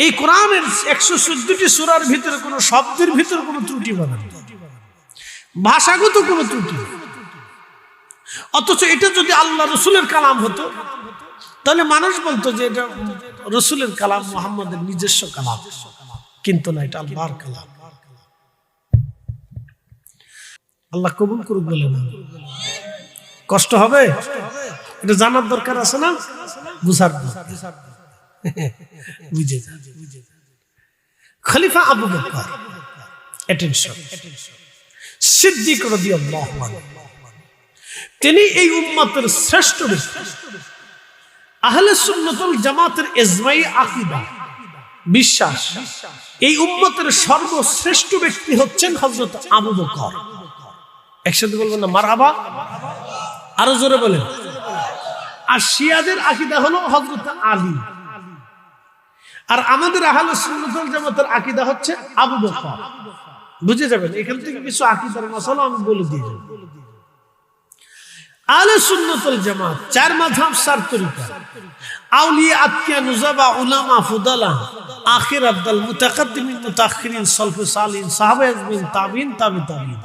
এই কোরআনের 114টি সূরার ভিতরে কোনো শব্দের ভিতরে কোনো ত্রুটি পাবেন না, ভাষাগত কোনো ত্রুটি নেই। অথচ এটা যদি আল্লাহ রাসূলের কালাম হতো, তাহলে মানুষ বলতো যে এটা রাসূলের কালাম, মুহাম্মদের নিজস্ব কালাম, কিন্তু না, এটা আল্লাহর কালাম। আল্লাহ কবুল করুক। বলে না কষ্ট হবে, এটা জানার দরকার আছে না, বুঝার বুঝে যান। খলিফা আবু বকর, অ্যাটেনশন, সিদ্দিক রাদিয়াল্লাহু আনহু, তিনি এই উম্মতের শ্রেষ্ঠ ব্যক্তি। আহলে সুন্নাত ওয়াল জামাতের ইজমাই আকীদা, বিশ্বাস, এই উম্মতের সর্বশ্রেষ্ঠ ব্যক্তি হচ্ছেন হযরত আবু বকর। একসাথে বলবেন না মারহাবা? আরো জোরে বলেন। আর শিয়াদের আকীদা হলো হযরত আলী, আর আমাদের আহলে সুন্নাত ওয়াল জামাতের আকীদা হচ্ছে আবু বকর। বুঝে যাবেন, এখান থেকে কিছু আকীদার মাসালা আমি বলে দিয়ে যাব। আহলে সুন্নাত ওয়াল জামাত 4 মাযহাব, 4 তরিকা, আউলিয়া, আতকিয়া, নুজাবা, উলামা, ফুদালা, আখির আফদাল, মুতাকাদ্দিমিন, মুতাআখিরিন, সালফে সালিহিন, সাহাবায়ে আজমিন, তাবিঈন, তাবি তাবিঈন।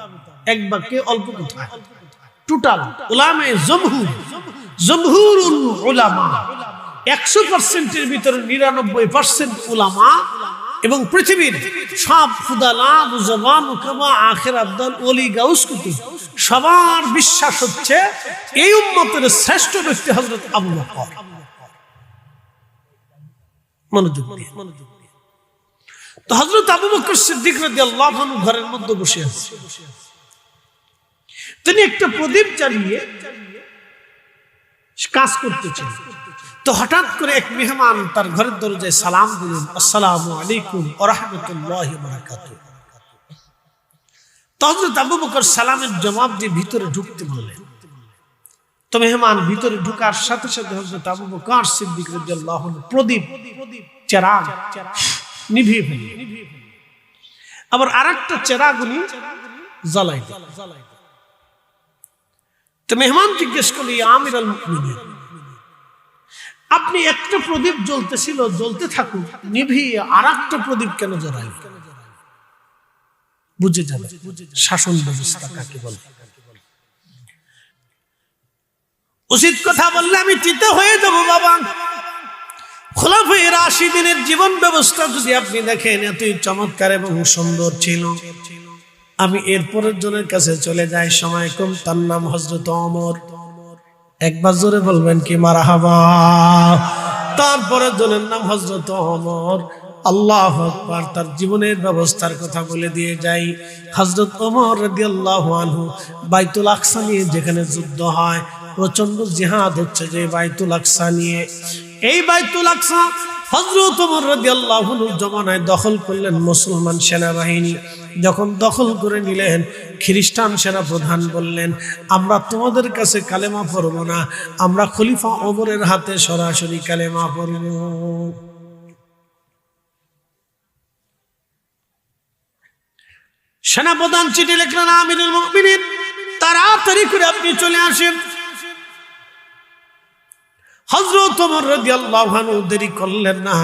এক বাক্যে অল্প কথা, টোটাল উলামায়ে জমহুর, জমহুরুল উলামা 100% এর ভিতরে 99% উলামা, এবং পৃথিবীর সব ফুদালা, নুজাবা, মুকামা, আখির আফদাল, ওলি, গাউস, কুতুব, সবার বিশ্বাস হচ্ছে এই উম্মতের শ্রেষ্ঠ ব্যক্তি হযরত আবু বকর। মনোযোগ দিয়ে। তো হযরত আবু বকর সিদ্দিক রাদিয়াল্লাহু আনহু ঘরের মধ্যে বসে আছে। তিনি একটা প্রদীপ জ্বালিয়ে কাজ করতেছেন। তো হঠাৎ করে এক মেহমান তার ঘরের দরজায় সালাম দিলেন, আসসালামু আলাইকুম ওয়া রাহমাতুল্লাহি ওয়া বারাকাতুহু। তো হযরত আবু বকর সালামের জবাব দিয়ে ভিতরে ঢুকতে বললেন। তো মেহমান ভিতরে ঢোকার সাথে সাথে হযরত আবু বকর সিদ্দিক রাদিয়াল্লাহু আনহু প্রদীপ, চেরাগ নিভিয়ে ফেললেন, আবার আরেকটা চেরাগ উনি জ্বালাই দিলেন। তো মেহমান জিজ্ঞেস করল, ইয়া আমিরুল মুমিনিন, আপনি একটা প্রদীপ জ্বলতেছিল, জ্বলতে থাকুক, নিভিয়ে আর একটা প্রদীপ কেন জ্বলাই? বুঝে যাবে শাসন ব্যবস্থা কাকে বলে। উচিত কথা বললে আমি চিন্তা হয়ে যাব বাবা। খোলাফায়ে রাশিদিনের জীবন ব্যবস্থা যদি আপনি দেখেন এতই চমৎকার এবং সুন্দর ছিল। আমি এরপরের জনের কাছে চলে যাই, সময় কম। তার নাম হযরত ওমর। একবার জোরে বলবেন কি মারহাবা। তারপরের জনের নাম হযরত ওমর। আল্লাহু আকবার। তার জীবনের ব্যবস্থার কথা বলে দিয়ে যাই। হযরত ওমর রাদিয়াল্লাহু আনহু বাইতুল আকসা নিয়ে যেখানে যুদ্ধ হয়, প্রচন্ড জিহাদ হচ্ছে যে বাইতুল আকসা নিয়ে, এই বাইতুল আকসা হযরত ওমর রাদিয়াল্লাহু আনহুর জমানায় দখল করলেন মুসলমান সেনাবাহিনী। যখন দখল করে নিলেন, খ্রিস্টান সেনা প্রধান বললেন, আমরা তোমাদের কাছে কালেমা পড়ব না, আমরা খলিফা ওমরের হাতে সরাসরি কালেমা পড়ব। সেনাপ্রধান চিঠি লিখলেন, আমিরুল মুমিনিন তাড়াতাড়ি করে আপনি চলে আসেন। হযরত ওমর রাদিয়াল্লাহু আনহু দেরি করলেন না।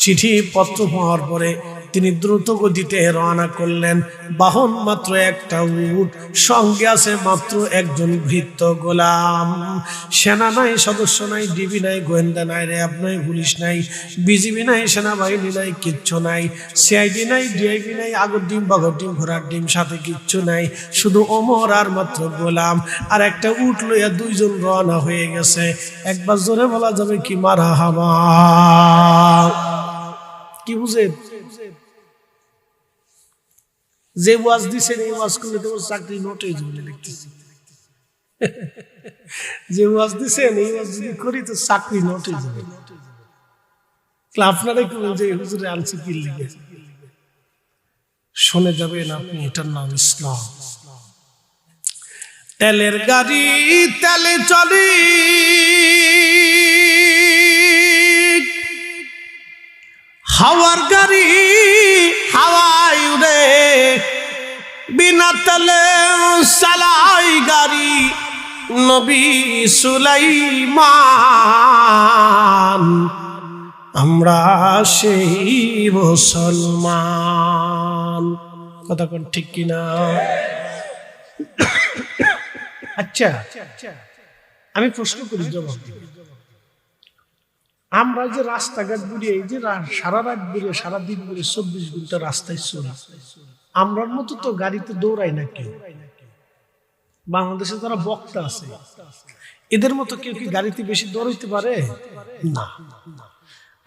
চিঠি পত্র পাওয়ার পরে তিনি দ্রুত গতিতে রওনা করলেন। বাহন মাত্র একটা উট, সঙ্গে আছে মাত্র একজন ভৃত্য গোলাম। সেনা নাই, সদস্য নাই, ডিবি নাই, গোয়েন্দা নাই, র্যাব নাই, পুলিশ নাই, বিজিবি নাই, সেনাবাহিনী নাই, কিচ্ছু নাই, সিআইডি নাই, ডিআইবি নাই, আগর ডিম বাগর ডিম ঘোড়ার ডিম, সাথে কিচ্ছু নাই, শুধু ওমর আর মাত্র গোলাম। আর একটা উট লইয়া দুইজন রওনা হয়ে গেছে। একবার জোরে বলা যাবে কি মারহাবা। কি বুঝে? যে ওয়াজ দিছেন এই ওয়াজ করলে তোমার চাকরি নোট হয়ে যাবে দেখতেছি। যে ওয়াজ দিছেন এই ওয়াজ যদি করি তো চাকরি নোট হয়ে যাবে। আপনারা কি যে হুজুরে আনছি কি লিখে শুনে যাবেন আপনি, এটার নাম ইসলাম। তেলের গাড়ি তেলে চলে, হাওয়ার গাড়ি হাওয়ায় উড়ে, বিনা তেলে চালাই গাড়ি নবী সুলাইমান। আমরা সেই মুসলমান। কথা কোন ঠিক কিনা? আচ্ছা, আমি প্রশ্ন করি, জবাব দিই। আমরা যে রাস্তাঘাট ঘুরিয়ে, এই যে সারা রাত ঘুরিয়ে, সারাদিন ঘুরে 24 ঘন্টা রাস্তায় চলি, আমরার মতো তো গাড়িতে দৌড়াই না কেউ। বাংলাদেশে যারা বক্তা আছে এদের মতো কেউ কি গাড়িতে বেশি দৌড়াইতে পারে? না।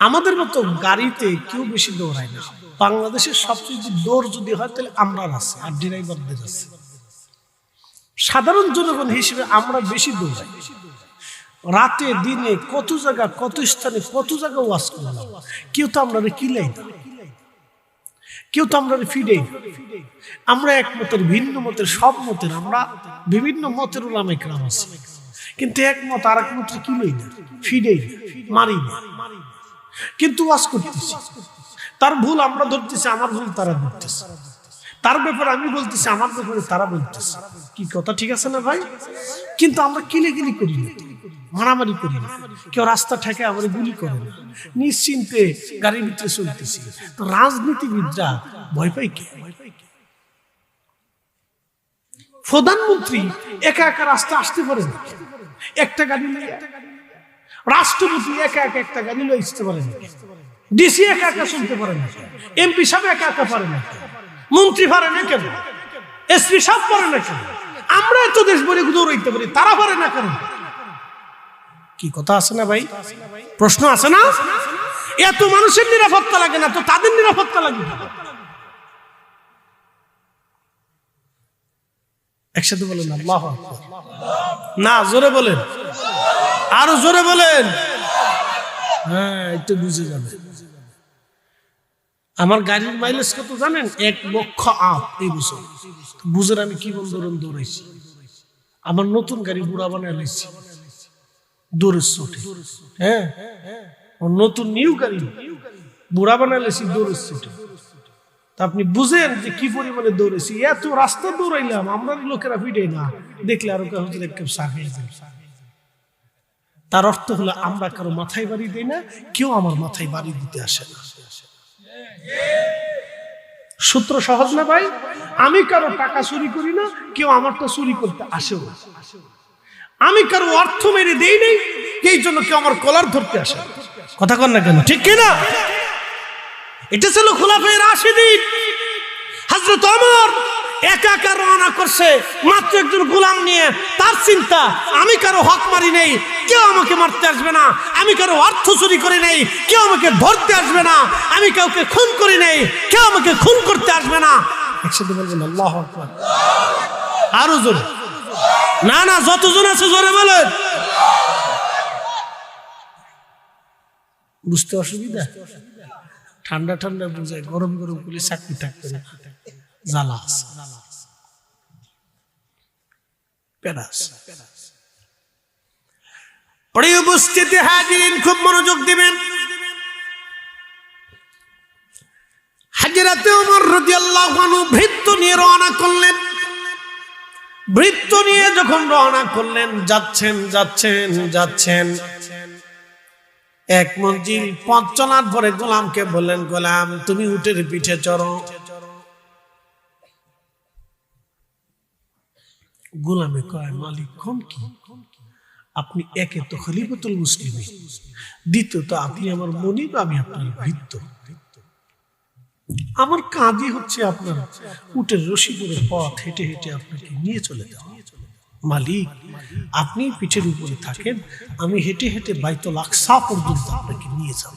আমাদের মতো গাড়িতে কেউ বেশি দৌড়ায় না। বাংলাদেশের সবচেয়ে দৌড় যদি হয় তাহলে আমরা আছে আর ড্রাইভারদের আছে। সাধারণ জনগণ হিসেবে আমরা বেশি দৌড়াই। রাতে দিনে কত জায়গা, কত স্থানে, কত জায়গা ওয়াজ করলাম। কেউ তো আমরা কিলাই না, কেউ তো আমরা ফিডে। আমরা এক মতের, ভিন্ন মতের, সব মতের, আমরা বিভিন্ন মতের ওলামা ইকরাম আছে, কিন্তু এক মত আর এক মতের কিলাই না, ফিডে মারি না, কিন্তু ওয়াজ করতেছি। তার ভুল আমরা ধরতেছি, আমার ভুল তারা ধরতেছে। তার ব্যাপারে আমি বলতেছি, আমার ব্যাপারে তারা বলতেছে। কি কথা ঠিক আছে না ভাই? কিন্তু আমরা কিলিগিলি করি না, মারামারি করি না, কেউ রাস্তা ঠেকে আমরা গুলি করে না, নিশ্চিন্তে গাড়ির ভিতরে চলতেছি। তো রাজনীতিবিদরা ভয় পাই কে? প্রধানমন্ত্রী একা একা রাস্তা আসতে পারে না, একটা গাড়ি নিয়ে। রাষ্ট্রপতি একা একা একটা গাড়ি লয়ে আসতে পারে না, ডিসি একা একা চলতে পারে না, এমপি সাহেব একা একা পারে না, মন্ত্রী পারে না কেন, এসপি সাহেব পারে না কেন? আমরা এত দেশ বলে দৌড়াইতে পারি, তারা পারে না কেন? কি কথা আছে না ভাই? প্রশ্ন আছে না? এত মানুষের নিরাপত্তা লাগে না তো তাদের নিরাপত্তা লাগে? একসাথে বলেন আল্লাহু আকবার। না, জোরে বলেন, আরো জোরে বলেন। হ্যাঁ, একটু বুঝে যাবে। আমার গাড়ির মাইলেজ কত জানেন? 1,08,000 এই বছর। বুঝেন আমি কি বন্ধুরন দৌড়াইছি। আমার নতুন গাড়ি বুড়া বানায় লাইছি দৌড়ের চোটে। হ্যাঁ, নতুন নিউ গাড়ি বুড়া বানায় লাইছি দৌড়ের চোটে। তা আপনি বুঝেন যে কি পরিমাণে দৌড়েছি। এত রাস্তা দৌড়াইলাম, আমরা লোকেরা ফিরে না দেখলে আরো হুজুর একদম সাহায্য। তার অর্থ হলো আমরা কারো মাথায় বাড়ি দেই না, কেউ আমার মাথায় বাড়ি দিতে আসে না। সূত্র সহজ না ভাই? আমি কারো টাকা চুরি করি না, কেউ আমারটা চুরি করতে আসেও না। আমি কারো অর্থ মেরে দেই নাই, এই জন্য কেউ আমার কলার ধরতে আসে না। কথা কন না কেন, ঠিক কিনা? এটা ছিল খুলাফায়ে রাশিদিন। হযরত ওমর একা একা রওনা করছে, মাত্র একজন গোলাম নিয়ে। তার চিন্তা, আমি কারো হক মারি নেই, কেউ আমাকে মারতে আসবে না। আমি কারো অর্থ চুরি করি নেই, কেউ আমাকে ধরতে আসবে না। আমি কাউকে খুন করি নেই, কেউ আমাকে খুন করতে আসবে না। একসাথে বলবেন আল্লাহু আকবার। আরো জোরে। না না, যতজন আছে জোরে বলেন। বুঝতে অসুবিধা? ঠান্ডা ঠান্ডা বুঝায়, গরম গরম করলে চাকরি থাকবে না, জ্বালা আছে, পেরাস। প্রিয় উপস্থিতি হাজিরিন, খুব মনোযোগ দিবেন। হযরত ওমর রাদিয়াল্লাহু আনহু ভৃত্য নিয়ে রওনা করলেন। ভৃত্য নিয়ে যখন রওনা করলেন, যাচ্ছেন যাচ্ছেন যাচ্ছেন, এক মঞ্জিল পথ চলার পরে গোলামকে বললেন, গোলাম তুমি উটের পিঠে চড়ো। গোলামে কয়, মালিক কোন কি? আপনি একে তো খলিফাতুল মুসলিমিন, দ্বিতীয়ত আপনি আমার মনিব, আমি আপনার ভৃত্য। আমার কাঁধে হচ্ছে আপনার উটের রশি করে পথ হেঁটে হেঁটে আপনাকে নিয়ে চলে যাওয়া। মালিক আপনি পিঠের উপরে থাকেন, আমি হেঁটে হেঁটে বাইতুল আকসা পর্যন্ত আপনাকে নিয়ে যাব।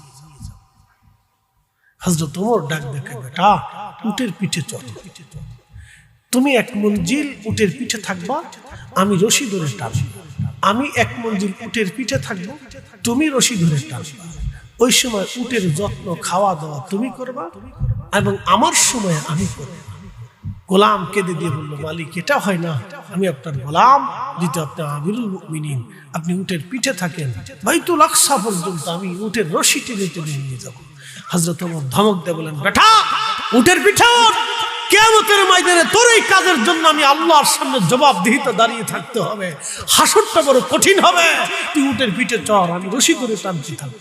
হযরত ওমর ডাক দেখে, বেটা উটের পিঠে চলো। তুমি এক মঞ্জিল উটের পিঠে থাকবা, আমি রশি ধরে টানবো। আমি এক মঞ্জিল উটের পিঠে থাকবো, তুমি রশি ধরে টানবা। ওই সময় উটের যত্ন, খাওয়া দাওয়া তুমি করবা, এবং আমার সময় আমি করবো। গোলাম কেঁদে দিয়ে বলল, মালিক এটা হয় না, আমি আপনার গোলাম, দ্বিতীয় আপনার আমিরুল মুমিনিন, আপনি উটের পিঠে থাকেন, বাইতুল আকসা পর্যন্ত আমি উটের রশি টেনে টেনে নিয়ে যাবো। হযরত ওমর ধমক দিয়ে বলেন, বেটা উটের পিঠে ওঠ, কিয়ামতের ময়দানে তোর এই কাজের জন্য আমি আল্লাহর সামনে জবাবদিহিতে দাঁড়িয়ে থাকতে হবে, হাসরটা বড় কঠিন হবে। তুই উটের পিঠে চড়, আমি রশি করে টানতে থাকবো।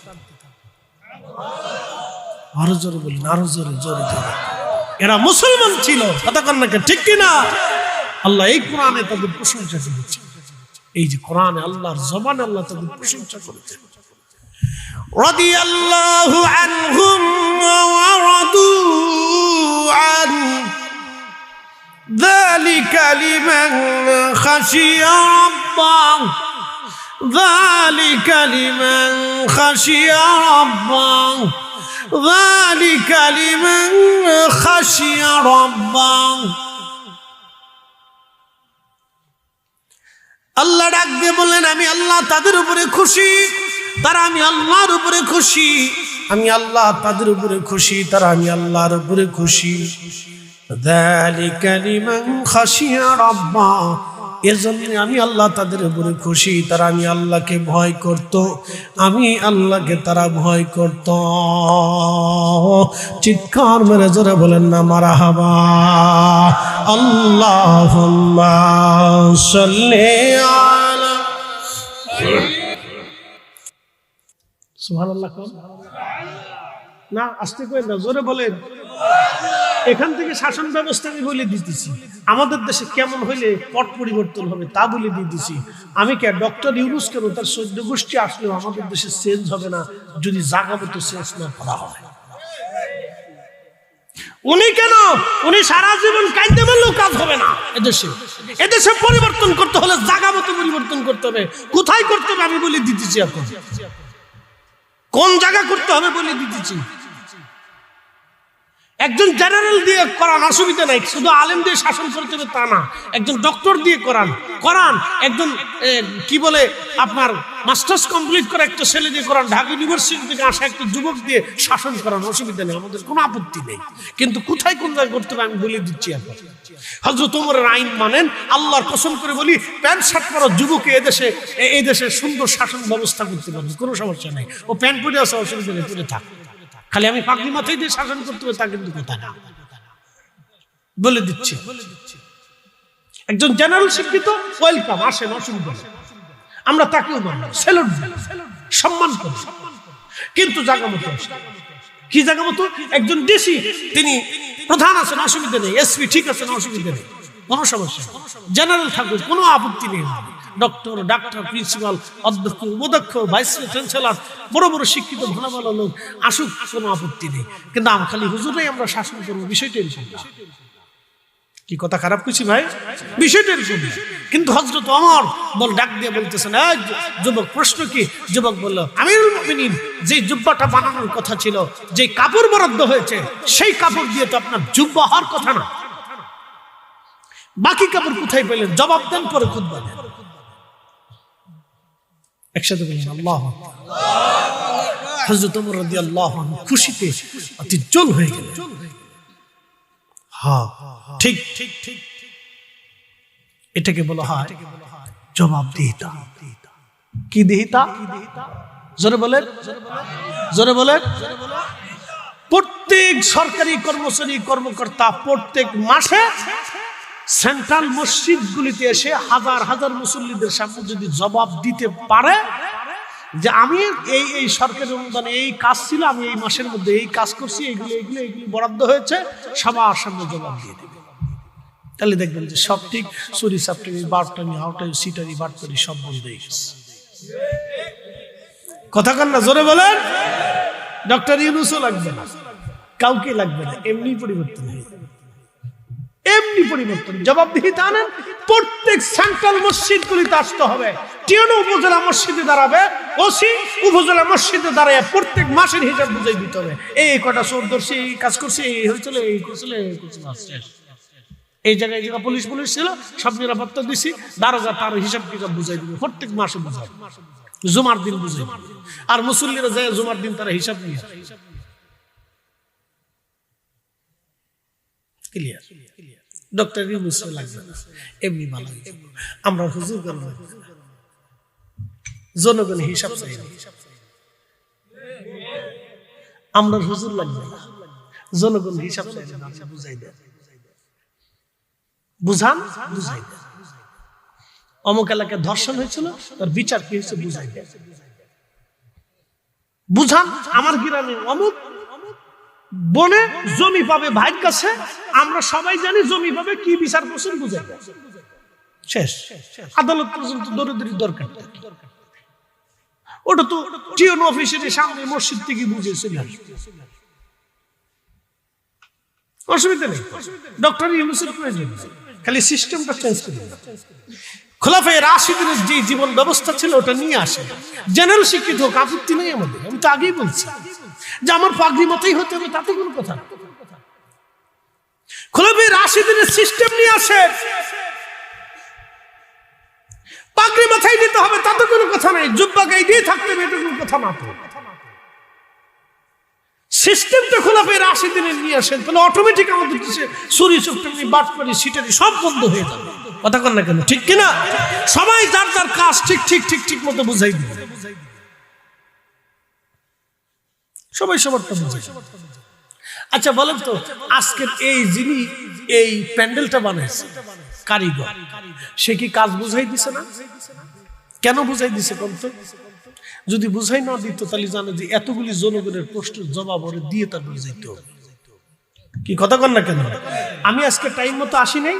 আরো জোরে বলেন, আরো জোরে, জোরে জোরে। এরা মুসলমান ছিল, কথা কন না, ঠিক কিনা? আল্লাহ এই কোরআনে তাদের প্রশংসা করেছে। এই যে কোরআনে আল্লাহর জবানে আল্লাহ তাদের প্রশংসা করেছে। রাদিয়াল্লাহু আনহুম ওয়া রাদু আন যালিকা লিমান খাশিয়া রাব্বাহ, যালিকা লিমান খাশিয়া রাব্বাহ, যালিকা লিমান খাশিয়া রাব্বাহ। আল্লাহ ডাক দিয়ে বললেন, আমি আল্লাহ তাদের উপরে খুশি, তারা আমি আল্লাহর উপরে খুশি। আমি আল্লাহ তাদের উপরে খুশি, তারা আমি আল্লাহর উপরে খুশি। যালিকা লিমান খাশিয়া রাব্বাহ, এজন্য আমি আল্লাহ তাদের উপরে খুশি, তারা আমি আল্লাহকে ভয় করত, আমি আল্লাহকে তারা ভয় করত। চিৎকার মেরে জোরে বলেন না মারহাবা। আল্লাহুম্মা সাল্লি আলা সুবহানাল্লাহ। না আস্তে করে না, জোরে বলেন। এখান থেকে শাসন ব্যবস্থা আমি বলে দিতেছি, আমাদের দেশে কেমন হইলে পট পরিবর্তন হবে তা বলে দিতেছি। আমি কে ডক্টর ইউনূস কেন তার 14 গোষ্ঠী আসলেও আমাদের দেশে চেঞ্জ হবে না যদি জায়গা মতো চেঞ্জ না করা হয়। উনি কেন, উনি সারা জীবন কাঁদতে বললেও কাজ হবে না। এদেশে পরিবর্তন করতে হলে জায়গা মতো পরিবর্তন করতে হবে। কোথায় করতে হবে আমি বলে দিতেছি, এখন কোন জায়গা করতে হবে বলে দিতেছি। একজন জেনারেল দিয়ে করান, অসুবিধা নাই, শুধু আলেম দিয়ে শাসন করতে হবে তা না। একজন ডক্টর দিয়ে করান, একজন কি বলে আপনার মাস্টার্স কমপ্লিট করে একটা ছেলে দিয়ে করান, ঢাকা ইউনিভার্সিটি থেকে আসা একটা যুবক দিয়ে শাসন করান, অসুবিধা নেই, আমাদের কোনো আপত্তি নেই। কিন্তু কোথায় কোন জায়গায় করতে হবে আমি বলে দিচ্ছি এখন। হযরত ওমরের আইন মানেন, আল্লাহর কসম করে বলি, প্যান্ট শার্ট পরা যুবকে এই দেশে সুন্দর শাসন ব্যবস্থা করতে পারবে, কোনো সমস্যা নেই। ও প্যান্ট পরে আসা, অসুবিধা নেই, পরে থাক। খালি আমি পাগড়ি মাথায় দিয়ে শাসন করতে হবে তা কিন্তু কথা না, বলে দিচ্ছি। একজন জেনারেল শিক্ষিত ওয়েলকাম, আসেন, অসুবিধা নেই। আমরা তাকেও মানি, স্যালুট দিই, সম্মান করি, কিন্তু জায়গা মতো কি জায়গা মতো একজন ডিসি তিনি প্রধান আছেন, অসুবিধা নেই, এসপি ঠিক আছেন, অসুবিধা নেই, কোনো সমস্যা, জেনারেল থাকুক, কোনো আপত্তি নেই, ডক্টর, ডাক্তার, প্রিন্সিপাল, অধ্যক্ষ, উপাধ্যক্ষ, ভাইস চ্যান্সেলর, বড় বড় শিক্ষিত ভালো ভালো লোক আসুক, কোনো আপত্তি নেই, কিন্তু খালি হুজুরাই আমরা শাসন করবো, বিষয়টা এরকম না। কি কথা খারাপ কিছু ভাই, বিষয়টা এরকম। কিন্তু হযরত ওমর ডাক দিয়ে বলতেছেন, যুবক প্রশ্ন কি? যুবক বলল, আমিরুল মুমিনিন, যে জুব্বাটা বানানোর কথা ছিল, যে কাপড় বরাদ্দ হয়েছে, সেই কাপড় দিয়ে তো আপনার জুব্বা হওয়ার কথা না, বাকি কাপড় কোথায় পেলেন? জবাব দেন, পরে খুতবা দেন। একসাথে বলেন আল্লাহু আকবার। হযরত ওমর রাদিয়াল্লাহু আনহু খুশিতে অতি জ্বল হয়ে গেলেন। হ্যাঁ, ঠিক ঠিক ঠিক, এটাকে বলা হয় জবাবদিহিতা। কি দিহিতা? জোরে বলেন, জোরে বলেন। প্রত্যেক সরকারি কর্মচারী, কর্মকর্তা প্রত্যেক মাসে সেন্ট্রাল মসজিদগুলিতে এসে হাজার হাজার মুসল্লিদের সামনে যদি জবাব দিতে পারে যে আমি এই সরকারি অনুদানে এই কাজ ছিল, আমি এই মাসের মধ্যে এই কাজ করছি, এগুলি বরাদ্দ হয়েছে, সবার সামনে জবাব দিয়ে দেবে, তাহলে দেখবেন যে সব ঠিক, চুরি চাপটারি, বারটানি, হাওটারি, সিটারি, বাটপারি সব বন্ধ হয়ে গেছে। কথা কান না, জোরে বলেন। ডক্টর ইউনূসও লাগবে না, কাউকে লাগবে না, এমনি পরিবর্তন হয়ে যাবে, এমনি পরিবর্তন। জবাবদিহিতা আনেন, প্রত্যেক সেন্ট্রাল মসজিদগুলিতে আসতে হবে। টিএনও উপজেলা মসজিদে দাঁড়াবে, ওসি উপজেলা মসজিদে দাঁড়ায় প্রত্যেক মাসের হিসাব বুঝাই দিতে হবে। এই কটা চোর ধরছে, এই কাজ করছে, এই হয়েছিল, এই করছিল, এই করছিল, এই জায়গায় পুলিশ ছিল, সব নিরাপত্তা দিছি, দারোগা তার হিসাব কিতাব বুঝাই দিবে, প্রত্যেক মাসে বুঝাবে, জুমার দিন বুঝাই দিবে। আর মুসল্লিরা যায় জুমার দিন তারা হিসাব নিয়ে ক্লিয়ার। ডক্টর ইউনূস লাগবে না, এমনি ভালো। আমরা হুজুর করবো, জনগণ হিসাব চাই না, আমরা হুজুর লাগবে না, জনগণ হিসাব চাই না, বুঝাই দেন, বুঝান, বুঝাই দেন। অমুক এলাকায় ধর্ষণ হয়েছিল, তার বিচার কি হয়েছে বুঝাই দেন, বুঝান। আমার গ্রামে অমুক বনে জমি পাবে ভাইয়ের কাছে, আমরা সবাই জানি জমি পাবে, কি বিচার করছেন বুঝাই দেন, শেষ। আদালত পর্যন্ত দৌড়াদৌড়ির দরকার, ওটা তো টিএনও অফিসের সামনে মসজিদ থেকে বুঝেছিল, অসুবিধা নেই। ডক্টর ইউনূসের প্রয়োজন, খালি সিস্টেমটা চেঞ্জ করে দিন। খোলাফায়ে রাশিদিনের যে জীবন ব্যবস্থা ছিল ওটা নিয়ে আসে, জেনারেল শিক্ষিত হোক, আপত্তি নেই আমাদের। আমি তো আগেই বলছি যে আমার পাগড়ি মতোই হতে হবে, তাতে কোনো কথা না। খোলাফায়ে রাশিদিনের সিস্টেম নিয়ে আসে, পাগড়ি মাথায় দিতে হবে, তাতে কোনো কথা নাই, জুব্বা গায়ে দিয়ে থাকতে হবে, এটা কোনো কথা না। তো সিস্টেমটা খোলাফায়ে রাশিদিনের নিয়ে আসেন, তাহলে অটোমেটিক আমাদের দেশে চুরি, চুপটামি, বাটপারি, সিটারি সব বন্ধ হয়ে যাবে। কথা কন না কেন, ঠিক কিনা? সবাই যার যার কাজ ঠিক ঠিক ঠিক ঠিক মতো বুঝাই দিবে, সবাই সবারটা বুঝাই। আচ্ছা বলেন তো, আজকের এই যিনি এই প্যান্ডেলটা বানাইছে কারিগর, সে কি কাজ বুঝাই দিছে না? কেন বুঝাই দিছে বলতো? যদি বুঝাই না দিত তাহলে জানে যে এতগুলি জনগণের প্রশ্নের জবাব ওরে দিয়ে তার বুঝাইতে হবে। কি কথা কন না কেন? আমি আজকে টাইম মতো আসি নাই,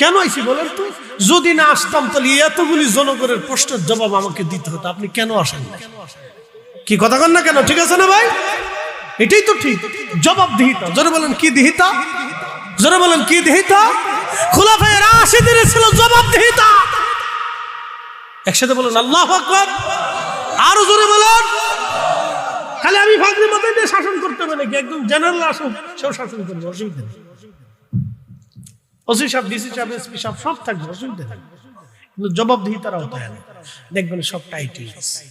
কেন আইছি বলেন তো? যদি না আসতাম তাহলে এতগুলি জনগণের প্রশ্নের জবাব আমাকে দিতে হতো, আপনি কেন আসেন না? কি কথা কন না কেন? ঠিক আছে না ভাই? এটাই তো ঠিক, জবাবদিহিতা। জোরে বলেন কি দিহিতা, জোরে বলেন কি দিহিতা। খোলাফায়ে রাশিদিনের ছিল জবাবদিহিতা। একসাথে বলেন আল্লাহু আকবার, আরো জোরে বলেন। খালি আমি ফাগরি মতো দিয়ে শাসন করতে হবে নাকি? একদম জেনারেল আসুন, সেও শাসন করবে, অসুবিধা নেই। ওসি সাহেব, ডিসি সাহেব, এসপি সাহেব সব থাকবে, অসুবিধা নেই, কিন্তু জবাবদিহিতার আওতায় না, দেখবেন সব টাইট হয়ে গেছে।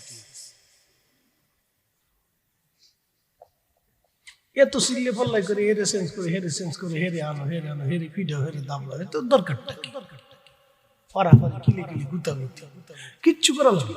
এত সিল্লে পল্লাই করে, হেরে চেঞ্জ করে, হেরে চেঞ্জ করে, হেরে আনো, হেরে আনো, হেরে ফিডো, হেরে দামলা, তো দরকারটা কি? ফারাফারি, কিলে কিলে, গুতাগুতি, কিচ্ছু করা লাগবে।